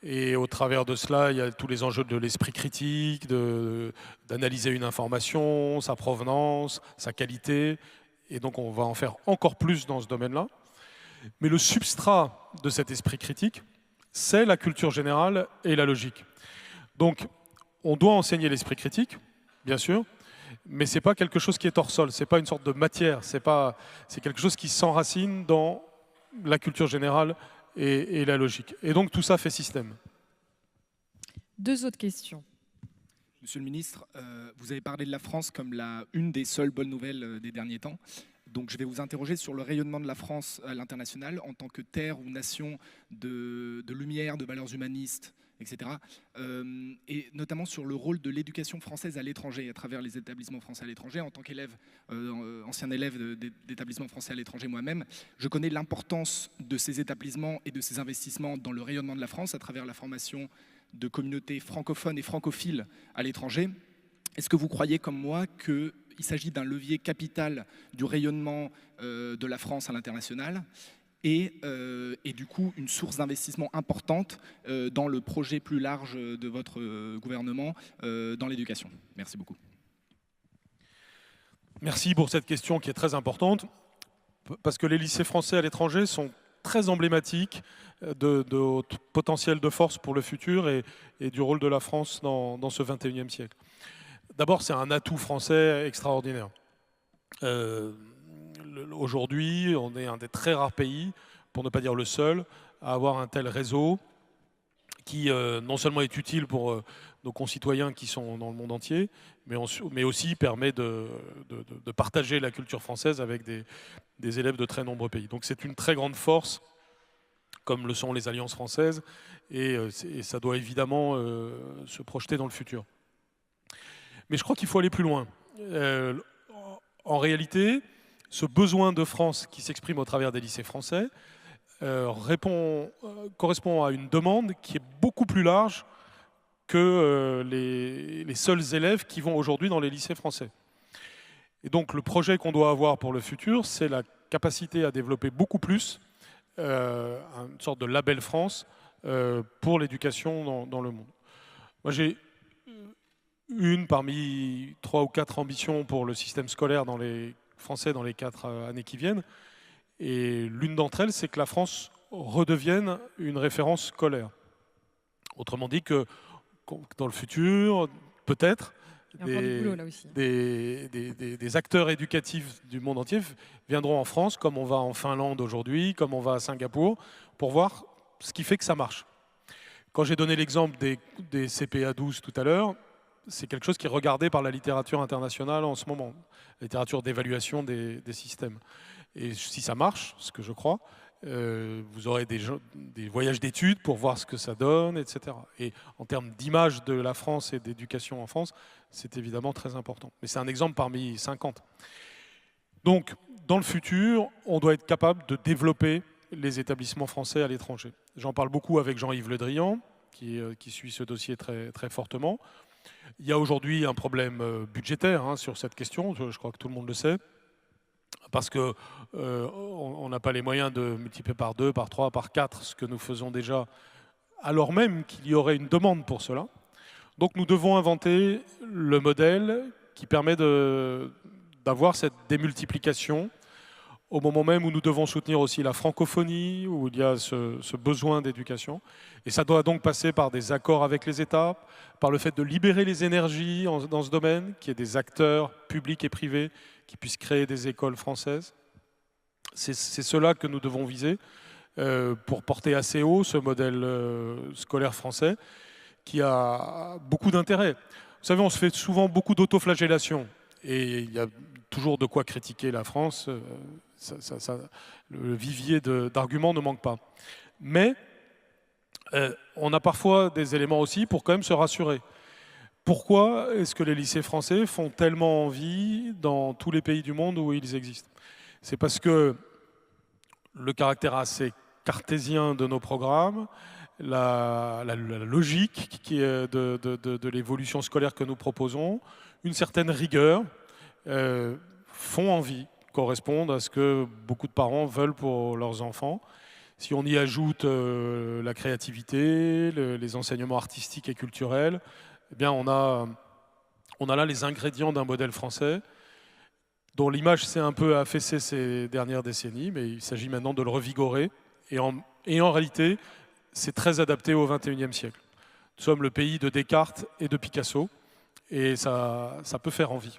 Speaker 2: Et au travers de cela, il y a tous les enjeux de l'esprit critique, d'analyser une information, sa provenance, sa qualité. Et donc, on va en faire encore plus dans ce domaine-là. Mais le substrat de cet esprit critique, c'est la culture générale et la logique. Donc, on doit enseigner l'esprit critique, bien sûr, mais ce n'est pas quelque chose qui est hors sol, ce n'est pas une sorte de matière, c'est quelque chose qui s'enracine dans la culture générale et la logique. Et donc, tout ça fait système.
Speaker 1: 2 autres questions.
Speaker 7: Monsieur le ministre, vous avez parlé de la France comme une des seules bonnes nouvelles des derniers temps. Donc je vais vous interroger sur le rayonnement de la France à l'international en tant que terre ou nation de lumière, de valeurs humanistes, etc. Et notamment sur le rôle de l'éducation française à l'étranger, à travers les établissements français à l'étranger. En tant qu'élève, ancien élève d'établissements français à l'étranger moi-même, je connais l'importance de ces établissements et de ces investissements dans le rayonnement de la France à travers la formation de communautés francophones et francophiles à l'étranger. Est-ce que vous croyez comme moi qu'il s'agit d'un levier capital du rayonnement de la France à l'international et du coup une source d'investissement importante dans le projet plus large de votre gouvernement dans l'éducation? Merci beaucoup.
Speaker 2: Merci pour cette question qui est très importante, parce que les lycées français à l'étranger sont très emblématiques de potentiel de force pour le futur et du rôle de la France dans ce 21e siècle. D'abord, c'est un atout français extraordinaire. Aujourd'hui, on est un des très rares pays, pour ne pas dire le seul, à avoir un tel réseau qui non seulement est utile pour nos concitoyens qui sont dans le monde entier, mais aussi permet de partager la culture française avec des élèves de très nombreux pays. Donc c'est une très grande force, comme le sont les alliances françaises, et ça doit évidemment se projeter dans le futur. Mais je crois qu'il faut aller plus loin. En réalité, ce besoin de France qui s'exprime au travers des lycées français correspond à une demande qui est beaucoup plus large que les seuls élèves qui vont aujourd'hui dans les lycées français. Et donc le projet qu'on doit avoir pour le futur, c'est la capacité à développer beaucoup plus une sorte de label France pour l'éducation dans le monde. Moi j'ai une parmi 3 ou 4 ambitions pour le système scolaire français dans les 4 années qui viennent. Et l'une d'entre elles, c'est que la France redevienne une référence scolaire. Autrement dit que dans le futur, peut-être, des acteurs éducatifs du monde entier viendront en France, comme on va en Finlande aujourd'hui, comme on va à Singapour, pour voir ce qui fait que ça marche. Quand j'ai donné l'exemple des CPA 12 tout à l'heure, c'est quelque chose qui est regardé par la littérature internationale en ce moment, la littérature d'évaluation des systèmes. Et si ça marche, ce que je crois, vous aurez des voyages d'études pour voir ce que ça donne, etc. Et en termes d'image de la France et d'éducation en France, c'est évidemment très important. Mais c'est un exemple parmi 50. Donc, dans le futur, on doit être capable de développer les établissements français à l'étranger. J'en parle beaucoup avec Jean-Yves Le Drian, qui suit ce dossier très, très fortement. Il y a aujourd'hui un problème budgétaire sur cette question, je crois que tout le monde le sait, parce qu'on n'a pas les moyens de multiplier par 2, par 3, par 4, ce que nous faisons déjà, alors même qu'il y aurait une demande pour cela. Donc nous devons inventer le modèle qui permet d'avoir cette démultiplication au moment même où nous devons soutenir aussi la francophonie, où il y a ce besoin d'éducation. Et ça doit donc passer par des accords avec les États, par le fait de libérer les énergies dans ce domaine, qu'il y ait des acteurs publics et privés qui puissent créer des écoles françaises. C'est cela que nous devons viser pour porter assez haut ce modèle scolaire français qui a beaucoup d'intérêt. Vous savez, on se fait souvent beaucoup d'autoflagellation et il y a toujours de quoi critiquer la France. Le vivier d'arguments ne manque pas. Mais on a parfois des éléments aussi pour quand même se rassurer. Pourquoi est-ce que les lycées français font tellement envie dans tous les pays du monde où ils existent? C'est parce que le caractère assez cartésien de nos programmes, la logique qui est de l'évolution scolaire que nous proposons, une certaine rigueur, font envie, correspondent à ce que beaucoup de parents veulent pour leurs enfants. Si on y ajoute la créativité, les enseignements artistiques et culturels, eh bien on a là les ingrédients d'un modèle français dont l'image s'est un peu affaissée ces dernières décennies, mais il s'agit maintenant de le revigorer. Et en réalité, c'est très adapté au XXIe siècle. Nous sommes le pays de Descartes et de Picasso, et ça peut faire envie.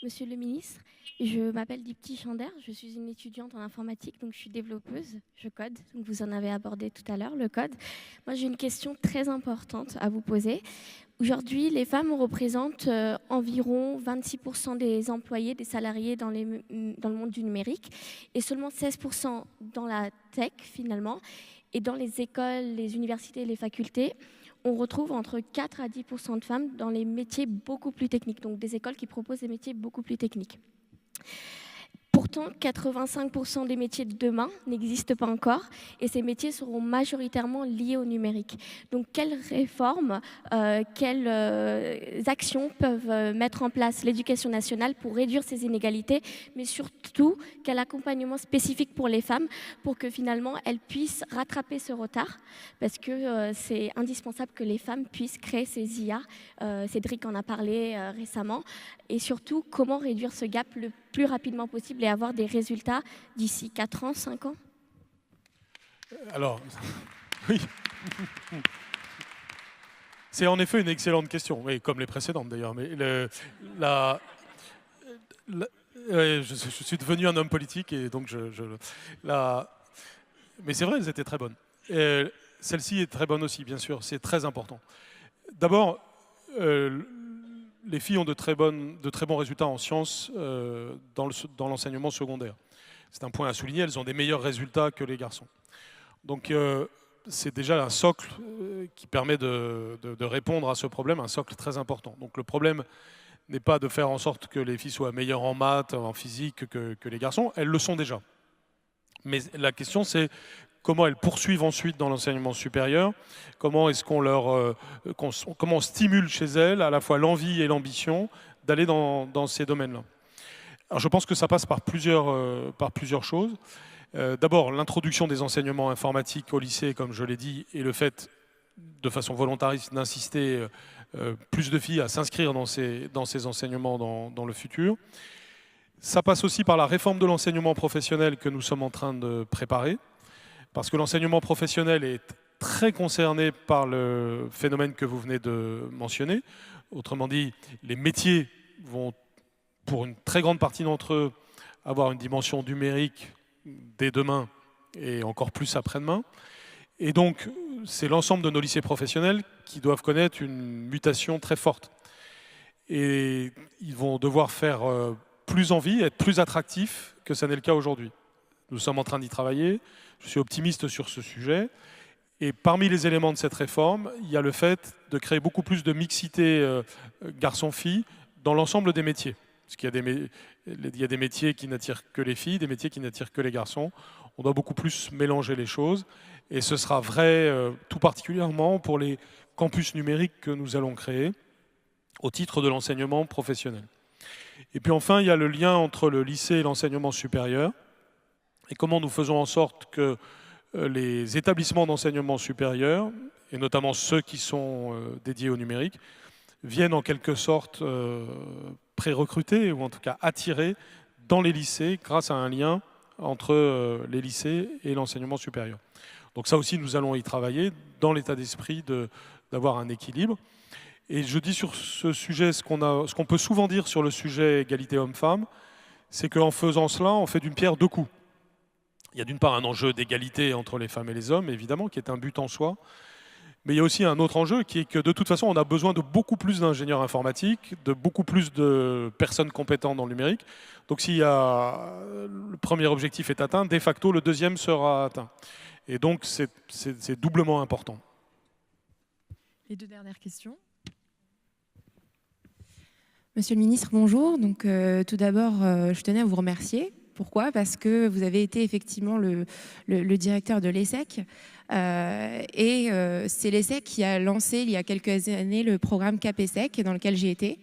Speaker 10: Monsieur le ministre, je m'appelle Dipti Chander, je suis une étudiante en informatique, donc je suis développeuse, je code, donc vous en avez abordé tout à l'heure, le code. Moi j'ai une question très importante à vous poser. Aujourd'hui, les femmes représentent environ 26% des employés, des salariés dans le monde du numérique, et seulement 16% dans la tech finalement, et dans les écoles, les universités et les facultés. On retrouve entre 4 à 10% de femmes dans les métiers beaucoup plus techniques, donc des écoles qui proposent des métiers beaucoup plus techniques. Pourtant, 85% des métiers de demain n'existent pas encore et ces métiers seront majoritairement liés au numérique. Donc, quelles réformes, quelles actions peuvent mettre en place l'éducation nationale pour réduire ces inégalités, mais surtout, quel accompagnement spécifique pour les femmes pour que finalement elles puissent rattraper ce retard, parce que c'est indispensable que les femmes puissent créer ces IA. Cédric en a parlé récemment. Et surtout, comment réduire ce gap le plus rapidement possible et avoir des résultats d'ici 4 ans, 5 ans?
Speaker 2: Alors, oui. C'est en effet une excellente question, et comme les précédentes d'ailleurs. Mais je suis devenu un homme politique et donc mais c'est vrai, elles étaient très bonnes. celle-ci est très bonne aussi, bien sûr, c'est très important. D'abord, les filles ont de très bons résultats en sciences dans l'enseignement secondaire. C'est un point à souligner, elles ont des meilleurs résultats que les garçons. Donc c'est déjà un socle qui permet de répondre à ce problème, un socle très important. Donc le problème n'est pas de faire en sorte que les filles soient meilleures en maths, en physique que les garçons, elles le sont déjà. Mais la question c'est comment elles poursuivent ensuite dans l'enseignement supérieur, comment est-ce comment on stimule chez elles à la fois l'envie et l'ambition d'aller dans ces domaines-là. Alors je pense que ça passe par plusieurs choses. D'abord, l'introduction des enseignements informatiques au lycée, comme je l'ai dit, et le fait, de façon volontariste, d'insister plus de filles à s'inscrire dans ces enseignements dans le futur. Ça passe aussi par la réforme de l'enseignement professionnel que nous sommes en train de préparer, parce que l'enseignement professionnel est très concerné par le phénomène que vous venez de mentionner. Autrement dit, les métiers vont, pour une très grande partie d'entre eux, avoir une dimension numérique dès demain et encore plus après-demain. Et donc, c'est l'ensemble de nos lycées professionnels qui doivent connaître une mutation très forte. Et ils vont devoir faire plus envie, être plus attractifs que ça n'est le cas aujourd'hui. Nous sommes en train d'y travailler, je suis optimiste sur ce sujet. Et parmi les éléments de cette réforme, il y a le fait de créer beaucoup plus de mixité garçons-filles dans l'ensemble des métiers. Parce qu'il y a des métiers qui n'attirent que les filles, des métiers qui n'attirent que les garçons. On doit beaucoup plus mélanger les choses. Et ce sera vrai tout particulièrement pour les campus numériques que nous allons créer au titre de l'enseignement professionnel. Et puis enfin, il y a le lien entre le lycée et l'enseignement supérieur. Et comment nous faisons en sorte que les établissements d'enseignement supérieur, et notamment ceux qui sont dédiés au numérique, viennent en quelque sorte pré-recruter, ou en tout cas attirer dans les lycées grâce à un lien entre les lycées et l'enseignement supérieur. Donc ça aussi, nous allons y travailler dans l'état d'esprit d'avoir un équilibre. Et je dis sur ce sujet, ce qu'on peut souvent dire sur le sujet égalité homme-femme, c'est qu'en faisant cela, on fait d'une pierre deux coups. Il y a d'une part un enjeu d'égalité entre les femmes et les hommes, évidemment, qui est un but en soi. Mais il y a aussi un autre enjeu qui est que de toute façon, on a besoin de beaucoup plus d'ingénieurs informatiques, de beaucoup plus de personnes compétentes dans le numérique. Donc si le premier objectif est atteint, de facto, le deuxième sera atteint. Et donc, c'est doublement important.
Speaker 1: Les deux dernières questions.
Speaker 12: Monsieur le ministre, bonjour. Donc, tout d'abord, je tenais à vous remercier. Pourquoi ? Parce que vous avez été effectivement le directeur de l'ESSEC. Et c'est l'ESSEC qui a lancé il y a quelques années le programme CAP-ESSEC dans lequel j'ai été.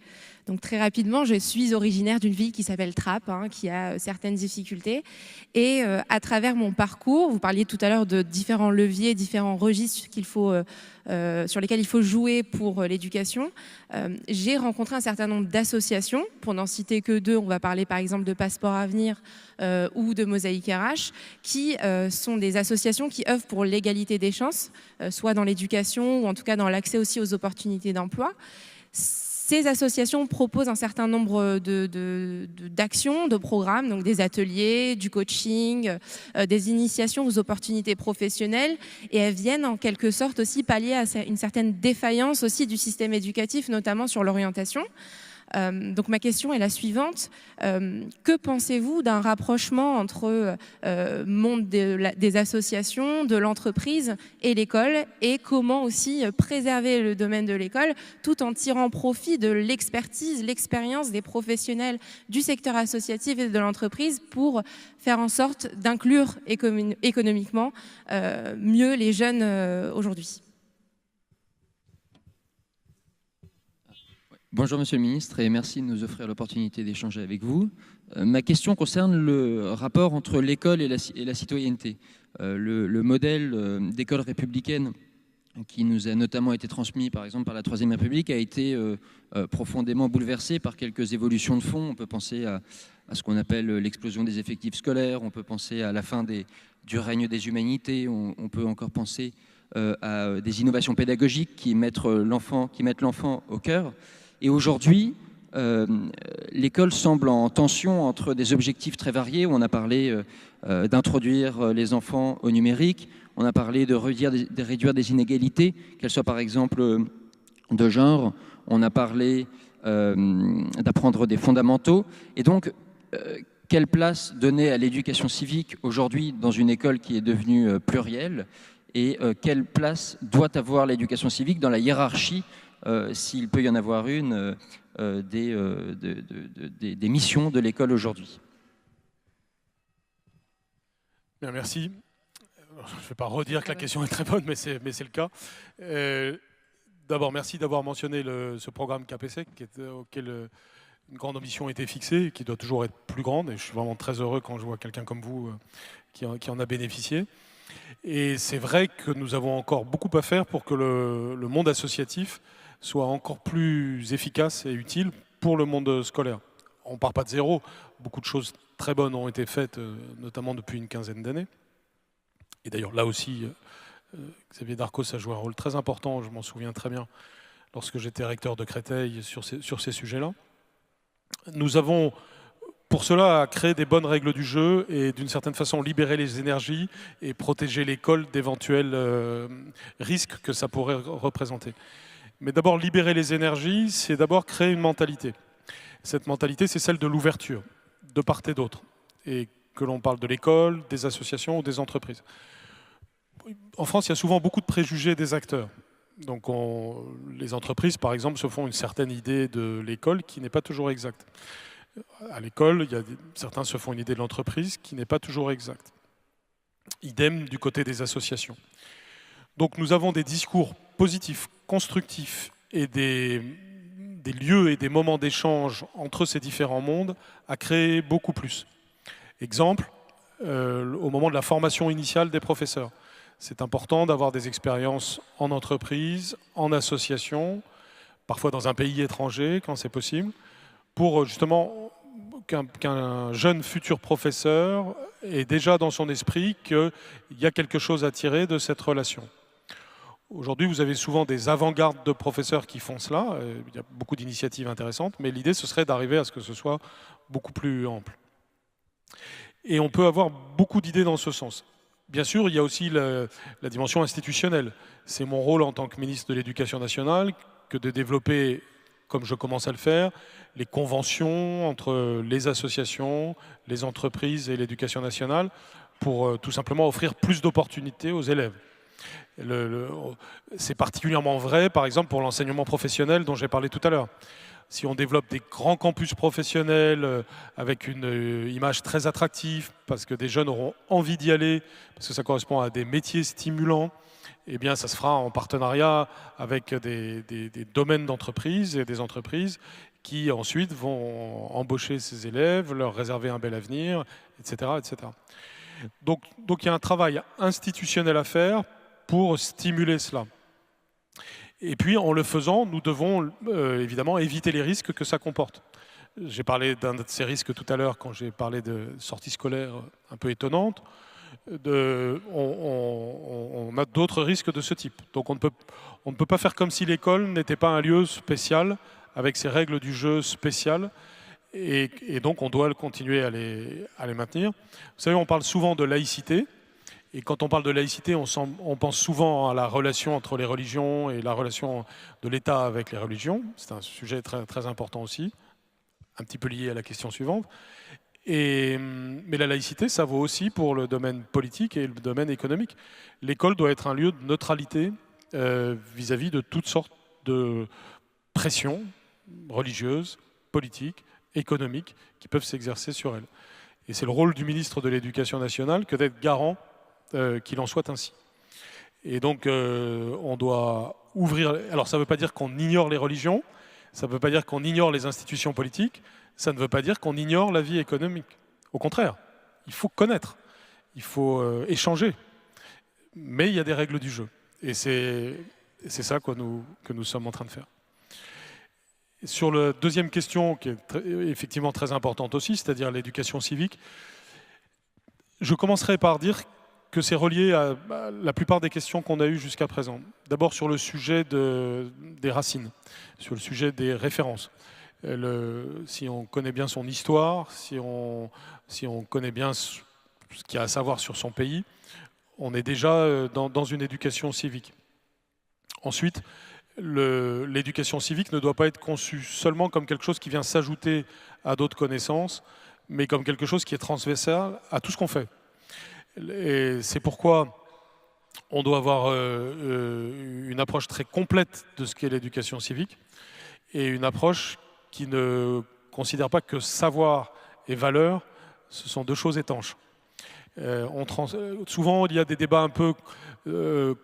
Speaker 12: Donc très rapidement, je suis originaire d'une ville qui s'appelle Trappes, qui a certaines difficultés. Et à travers mon parcours, vous parliez tout à l'heure de différents leviers, différents registres sur lesquels il faut jouer pour l'éducation. J'ai rencontré un certain nombre d'associations. Pour n'en citer que deux, on va parler par exemple de Passeport Avenir ou de Mosaïque RH, qui sont des associations qui œuvrent pour l'égalité des chances, soit dans l'éducation ou en tout cas dans l'accès aussi aux opportunités d'emploi. Ces associations proposent un certain nombre d'actions, de programmes, donc des ateliers, du coaching, des initiations aux opportunités professionnelles, et elles viennent en quelque sorte aussi pallier à une certaine défaillance aussi du système éducatif, notamment sur l'orientation. Donc ma question est la suivante. Que pensez-vous d'un rapprochement entre monde des associations, de l'entreprise et l'école, et comment aussi préserver le domaine de l'école tout en tirant profit de l'expertise, l'expérience des professionnels du secteur associatif et de l'entreprise pour faire en sorte d'inclure économiquement mieux les jeunes aujourd'hui ?
Speaker 13: Bonjour Monsieur le Ministre et merci de nous offrir l'opportunité d'échanger avec vous. Ma question concerne le rapport entre l'école et la citoyenneté. Le modèle d'école républicaine qui nous a notamment été transmis par exemple par la Troisième République a été profondément bouleversé par quelques évolutions de fond. On peut penser à ce qu'on appelle l'explosion des effectifs scolaires, on peut penser à la fin du règne des humanités, on peut encore penser à des innovations pédagogiques qui mettent l'enfant au cœur. Et aujourd'hui, l'école semble en tension entre des objectifs très variés. On a parlé d'introduire les enfants au numérique, on a parlé de réduire des inégalités, qu'elles soient par exemple de genre, on a parlé d'apprendre des fondamentaux. Et donc, quelle place donner à l'éducation civique aujourd'hui dans une école qui est devenue plurielle, et quelle place doit avoir l'éducation civique dans la hiérarchie, s'il peut y en avoir une, des missions de l'école aujourd'hui?
Speaker 2: Bien, merci. Je ne vais pas redire que la question est très bonne, mais c'est le cas. D'abord, merci d'avoir mentionné ce programme KPC auquel une grande ambition a été fixée et qui doit toujours être plus grande. Et je suis vraiment très heureux quand je vois quelqu'un comme vous qui en a bénéficié. Et c'est vrai que nous avons encore beaucoup à faire pour que le monde associatif soit encore plus efficace et utile pour le monde scolaire. On ne part pas de zéro. Beaucoup de choses très bonnes ont été faites, notamment depuis une quinzaine d'années. Et d'ailleurs, là aussi, Xavier Darcos a joué un rôle très important, je m'en souviens très bien, lorsque j'étais recteur de Créteil sur ces sujets-là. Nous avons, pour cela, créé des bonnes règles du jeu et d'une certaine façon libérer les énergies et protéger l'école d'éventuels risques que ça pourrait représenter. Mais d'abord, libérer les énergies, c'est d'abord créer une mentalité. Cette mentalité, c'est celle de l'ouverture, de part et d'autre. Et que l'on parle de l'école, des associations ou des entreprises. En France, il y a souvent beaucoup de préjugés des acteurs. Donc les entreprises, par exemple, se font une certaine idée de l'école qui n'est pas toujours exacte. À l'école, certains se font une idée de l'entreprise qui n'est pas toujours exacte. Idem du côté des associations. Donc nous avons des discours positifs, constructifs et des lieux et des moments d'échange entre ces différents mondes à créer beaucoup plus. Exemple, au moment de la formation initiale des professeurs. C'est important d'avoir des expériences en entreprise, en association, parfois dans un pays étranger quand c'est possible, pour justement qu'un jeune futur professeur ait déjà dans son esprit qu'il y a quelque chose à tirer de cette relation. Aujourd'hui, vous avez souvent des avant-gardes de professeurs qui font cela. Il y a beaucoup d'initiatives intéressantes, mais l'idée, ce serait d'arriver à ce que ce soit beaucoup plus ample. Et on peut avoir beaucoup d'idées dans ce sens. Bien sûr, il y a aussi la dimension institutionnelle. C'est mon rôle en tant que ministre de l'Éducation nationale que de développer, comme je commence à le faire, les conventions entre les associations, les entreprises et l'Éducation nationale pour tout simplement offrir plus d'opportunités aux élèves. C'est particulièrement vrai, par exemple, pour l'enseignement professionnel dont j'ai parlé tout à l'heure. Si on développe des grands campus professionnels avec une image très attractive, parce que des jeunes auront envie d'y aller, parce que ça correspond à des métiers stimulants, eh bien ça se fera en partenariat avec des domaines d'entreprise et des entreprises qui ensuite vont embaucher ces élèves, leur réserver un bel avenir, etc. etc. Donc il y a un travail institutionnel à faire pour stimuler cela. Et puis, en le faisant, nous devons évidemment éviter les risques que ça comporte. J'ai parlé d'un de ces risques tout à l'heure quand j'ai parlé de sorties scolaires un peu étonnantes. On a d'autres risques de ce type. Donc on ne peut pas faire comme si l'école n'était pas un lieu spécial avec ses règles du jeu spéciales. Et donc on doit continuer à les maintenir. Vous savez, on parle souvent de laïcité. Et quand on parle de laïcité, on pense souvent à la relation entre les religions et la relation de l'État avec les religions. C'est un sujet très, très important aussi, un petit peu lié à la question suivante. Mais la laïcité, ça vaut aussi pour le domaine politique et le domaine économique. L'école doit être un lieu de neutralité vis-à-vis de toutes sortes de pressions religieuses, politiques, économiques qui peuvent s'exercer sur elle. Et c'est le rôle du ministre de l'Éducation nationale que d'être garant qu'il en soit ainsi. Et donc, on doit ouvrir... Alors, ça ne veut pas dire qu'on ignore les religions, ça ne veut pas dire qu'on ignore les institutions politiques, ça ne veut pas dire qu'on ignore la vie économique. Au contraire, il faut connaître, il faut échanger. Mais il y a des règles du jeu. Et c'est ça que nous sommes en train de faire. Sur la deuxième question, qui est effectivement très importante aussi, c'est-à-dire l'éducation civique, je commencerai par dire que c'est relié à la plupart des questions qu'on a eues jusqu'à présent. D'abord sur le sujet des racines, sur le sujet des références. si on connaît bien son histoire, si on connaît bien ce qu'il y a à savoir sur son pays, on est déjà dans une éducation civique. Ensuite, l'éducation civique ne doit pas être conçue seulement comme quelque chose qui vient s'ajouter à d'autres connaissances, mais comme quelque chose qui est transversal à tout ce qu'on fait. Et c'est pourquoi on doit avoir une approche très complète de ce qu'est l'éducation civique et une approche qui ne considère pas que savoir et valeur, ce sont deux choses étanches. Souvent, il y a des débats un peu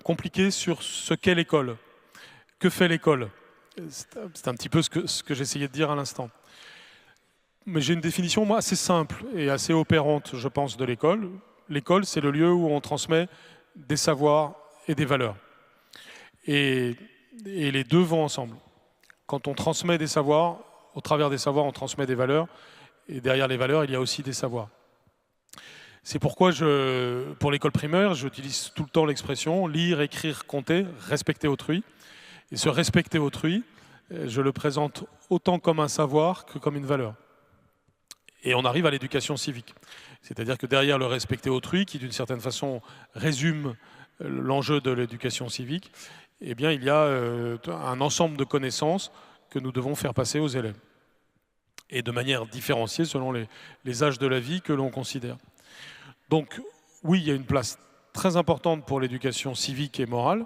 Speaker 2: compliqués sur ce qu'est l'école. Que fait l'école? C'est un petit peu ce que j'essayais de dire à l'instant. Mais j'ai une définition, moi, assez simple et assez opérante, je pense, de l'école. L'école, c'est le lieu où on transmet des savoirs et des valeurs. Et les deux vont ensemble. Quand on transmet des savoirs, au travers des savoirs, on transmet des valeurs. Et derrière les valeurs, il y a aussi des savoirs. C'est pourquoi, pour l'école primaire, j'utilise tout le temps l'expression lire, écrire, compter, respecter autrui. Et ce respecter autrui, je le présente autant comme un savoir que comme une valeur. Et on arrive à l'éducation civique. C'est-à-dire que derrière le respecter autrui, qui d'une certaine façon résume l'enjeu de l'éducation civique, eh bien, il y a un ensemble de connaissances que nous devons faire passer aux élèves. Et de manière différenciée selon les âges de la vie que l'on considère. Donc, oui, il y a une place très importante pour l'éducation civique et morale,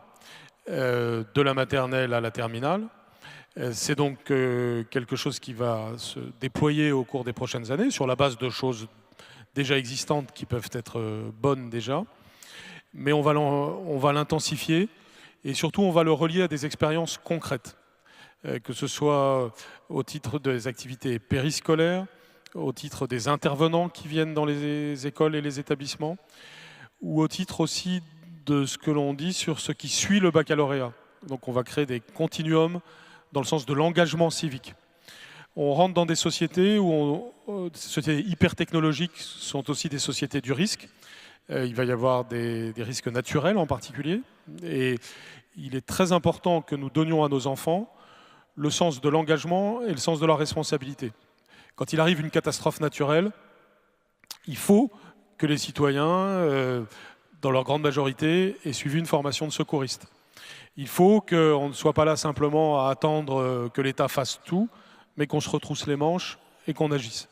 Speaker 2: de la maternelle à la terminale. C'est donc quelque chose qui va se déployer au cours des prochaines années sur la base de choses déjà existantes qui peuvent être bonnes déjà. Mais on va l'intensifier et surtout on va le relier à des expériences concrètes, que ce soit au titre des activités périscolaires, au titre des intervenants qui viennent dans les écoles et les établissements, ou au titre aussi de ce que l'on dit sur ce qui suit le baccalauréat. Donc on va créer des continuums dans le sens de l'engagement civique. On rentre dans des sociétés où des sociétés hyper technologiques sont aussi des sociétés du risque. Il va y avoir des risques naturels en particulier. Et il est très important que nous donnions à nos enfants le sens de l'engagement et le sens de la responsabilité. Quand il arrive une catastrophe naturelle, il faut que les citoyens, dans leur grande majorité, aient suivi une formation de secouriste. Il faut qu'on ne soit pas là simplement à attendre que l'État fasse tout, mais qu'on se retrousse les manches et qu'on agisse.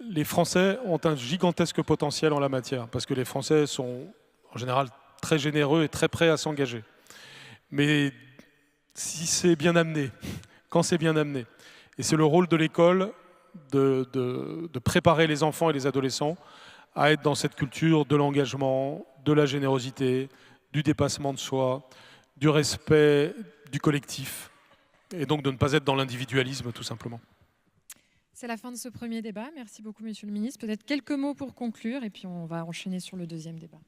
Speaker 2: Les Français ont un gigantesque potentiel en la matière, parce que les Français sont en général très généreux et très prêts à s'engager. Mais si c'est bien amené, quand c'est bien amené, et c'est le rôle de l'école de préparer les enfants et les adolescents à être dans cette culture de l'engagement, de la générosité, du dépassement de soi, du respect du collectif, et donc de ne pas être dans l'individualisme tout simplement.
Speaker 1: C'est la fin de ce premier débat. Merci beaucoup, Monsieur le Ministre. Peut-être quelques mots pour conclure, et puis on va enchaîner sur le deuxième débat.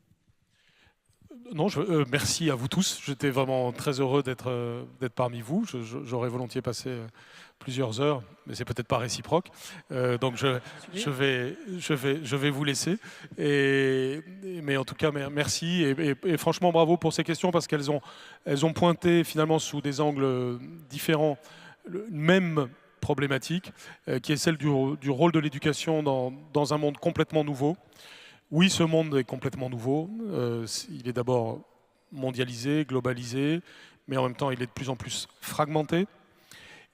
Speaker 2: Non, merci à vous tous. J'étais vraiment très heureux d'être parmi vous. J'aurais volontiers passé plusieurs heures, mais c'est peut-être pas réciproque. Donc je vais vous laisser. Mais en tout cas, merci et franchement bravo pour ces questions parce qu'elles ont pointé finalement sous des angles différents une même problématique, qui est celle du rôle de l'éducation dans un monde complètement nouveau. Oui, ce monde est complètement nouveau. Il est d'abord mondialisé, globalisé, mais en même temps, il est de plus en plus fragmenté.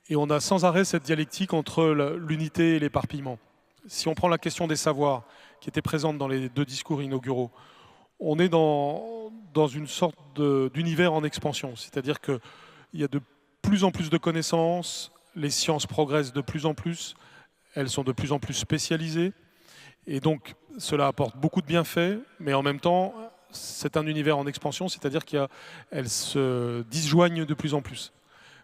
Speaker 2: Et on a sans arrêt cette dialectique entre l'unité et l'éparpillement. Si on prend la question des savoirs, qui était présente dans les deux discours inauguraux, on est dans une sorte d'univers en expansion. C'est-à-dire qu'il y a de plus en plus de connaissances, les sciences progressent de plus en plus, elles sont de plus en plus spécialisées. Et donc, cela apporte beaucoup de bienfaits, mais en même temps, c'est un univers en expansion, c'est-à-dire qu'elles se disjoignent de plus en plus.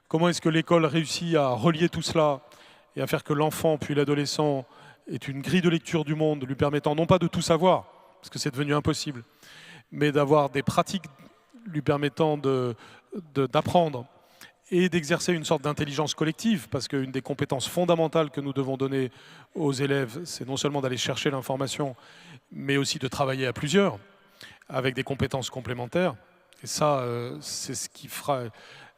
Speaker 2: Comment est-ce que l'école réussit à relier tout cela et à faire que l'enfant puis l'adolescent ait une grille de lecture du monde lui permettant non pas de tout savoir, parce que c'est devenu impossible, mais d'avoir des pratiques lui permettant d'apprendre et d'exercer une sorte d'intelligence collective, parce qu'une des compétences fondamentales que nous devons donner aux élèves, c'est non seulement d'aller chercher l'information, mais aussi de travailler à plusieurs, avec des compétences complémentaires. Et ça, c'est ce qui fera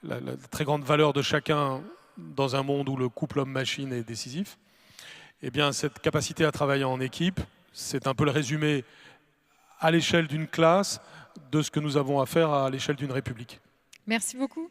Speaker 2: la très grande valeur de chacun dans un monde où le couple homme-machine est décisif. Eh bien, cette capacité à travailler en équipe, c'est un peu le résumé à l'échelle d'une classe de ce que nous avons à faire à l'échelle d'une république.
Speaker 1: Merci beaucoup.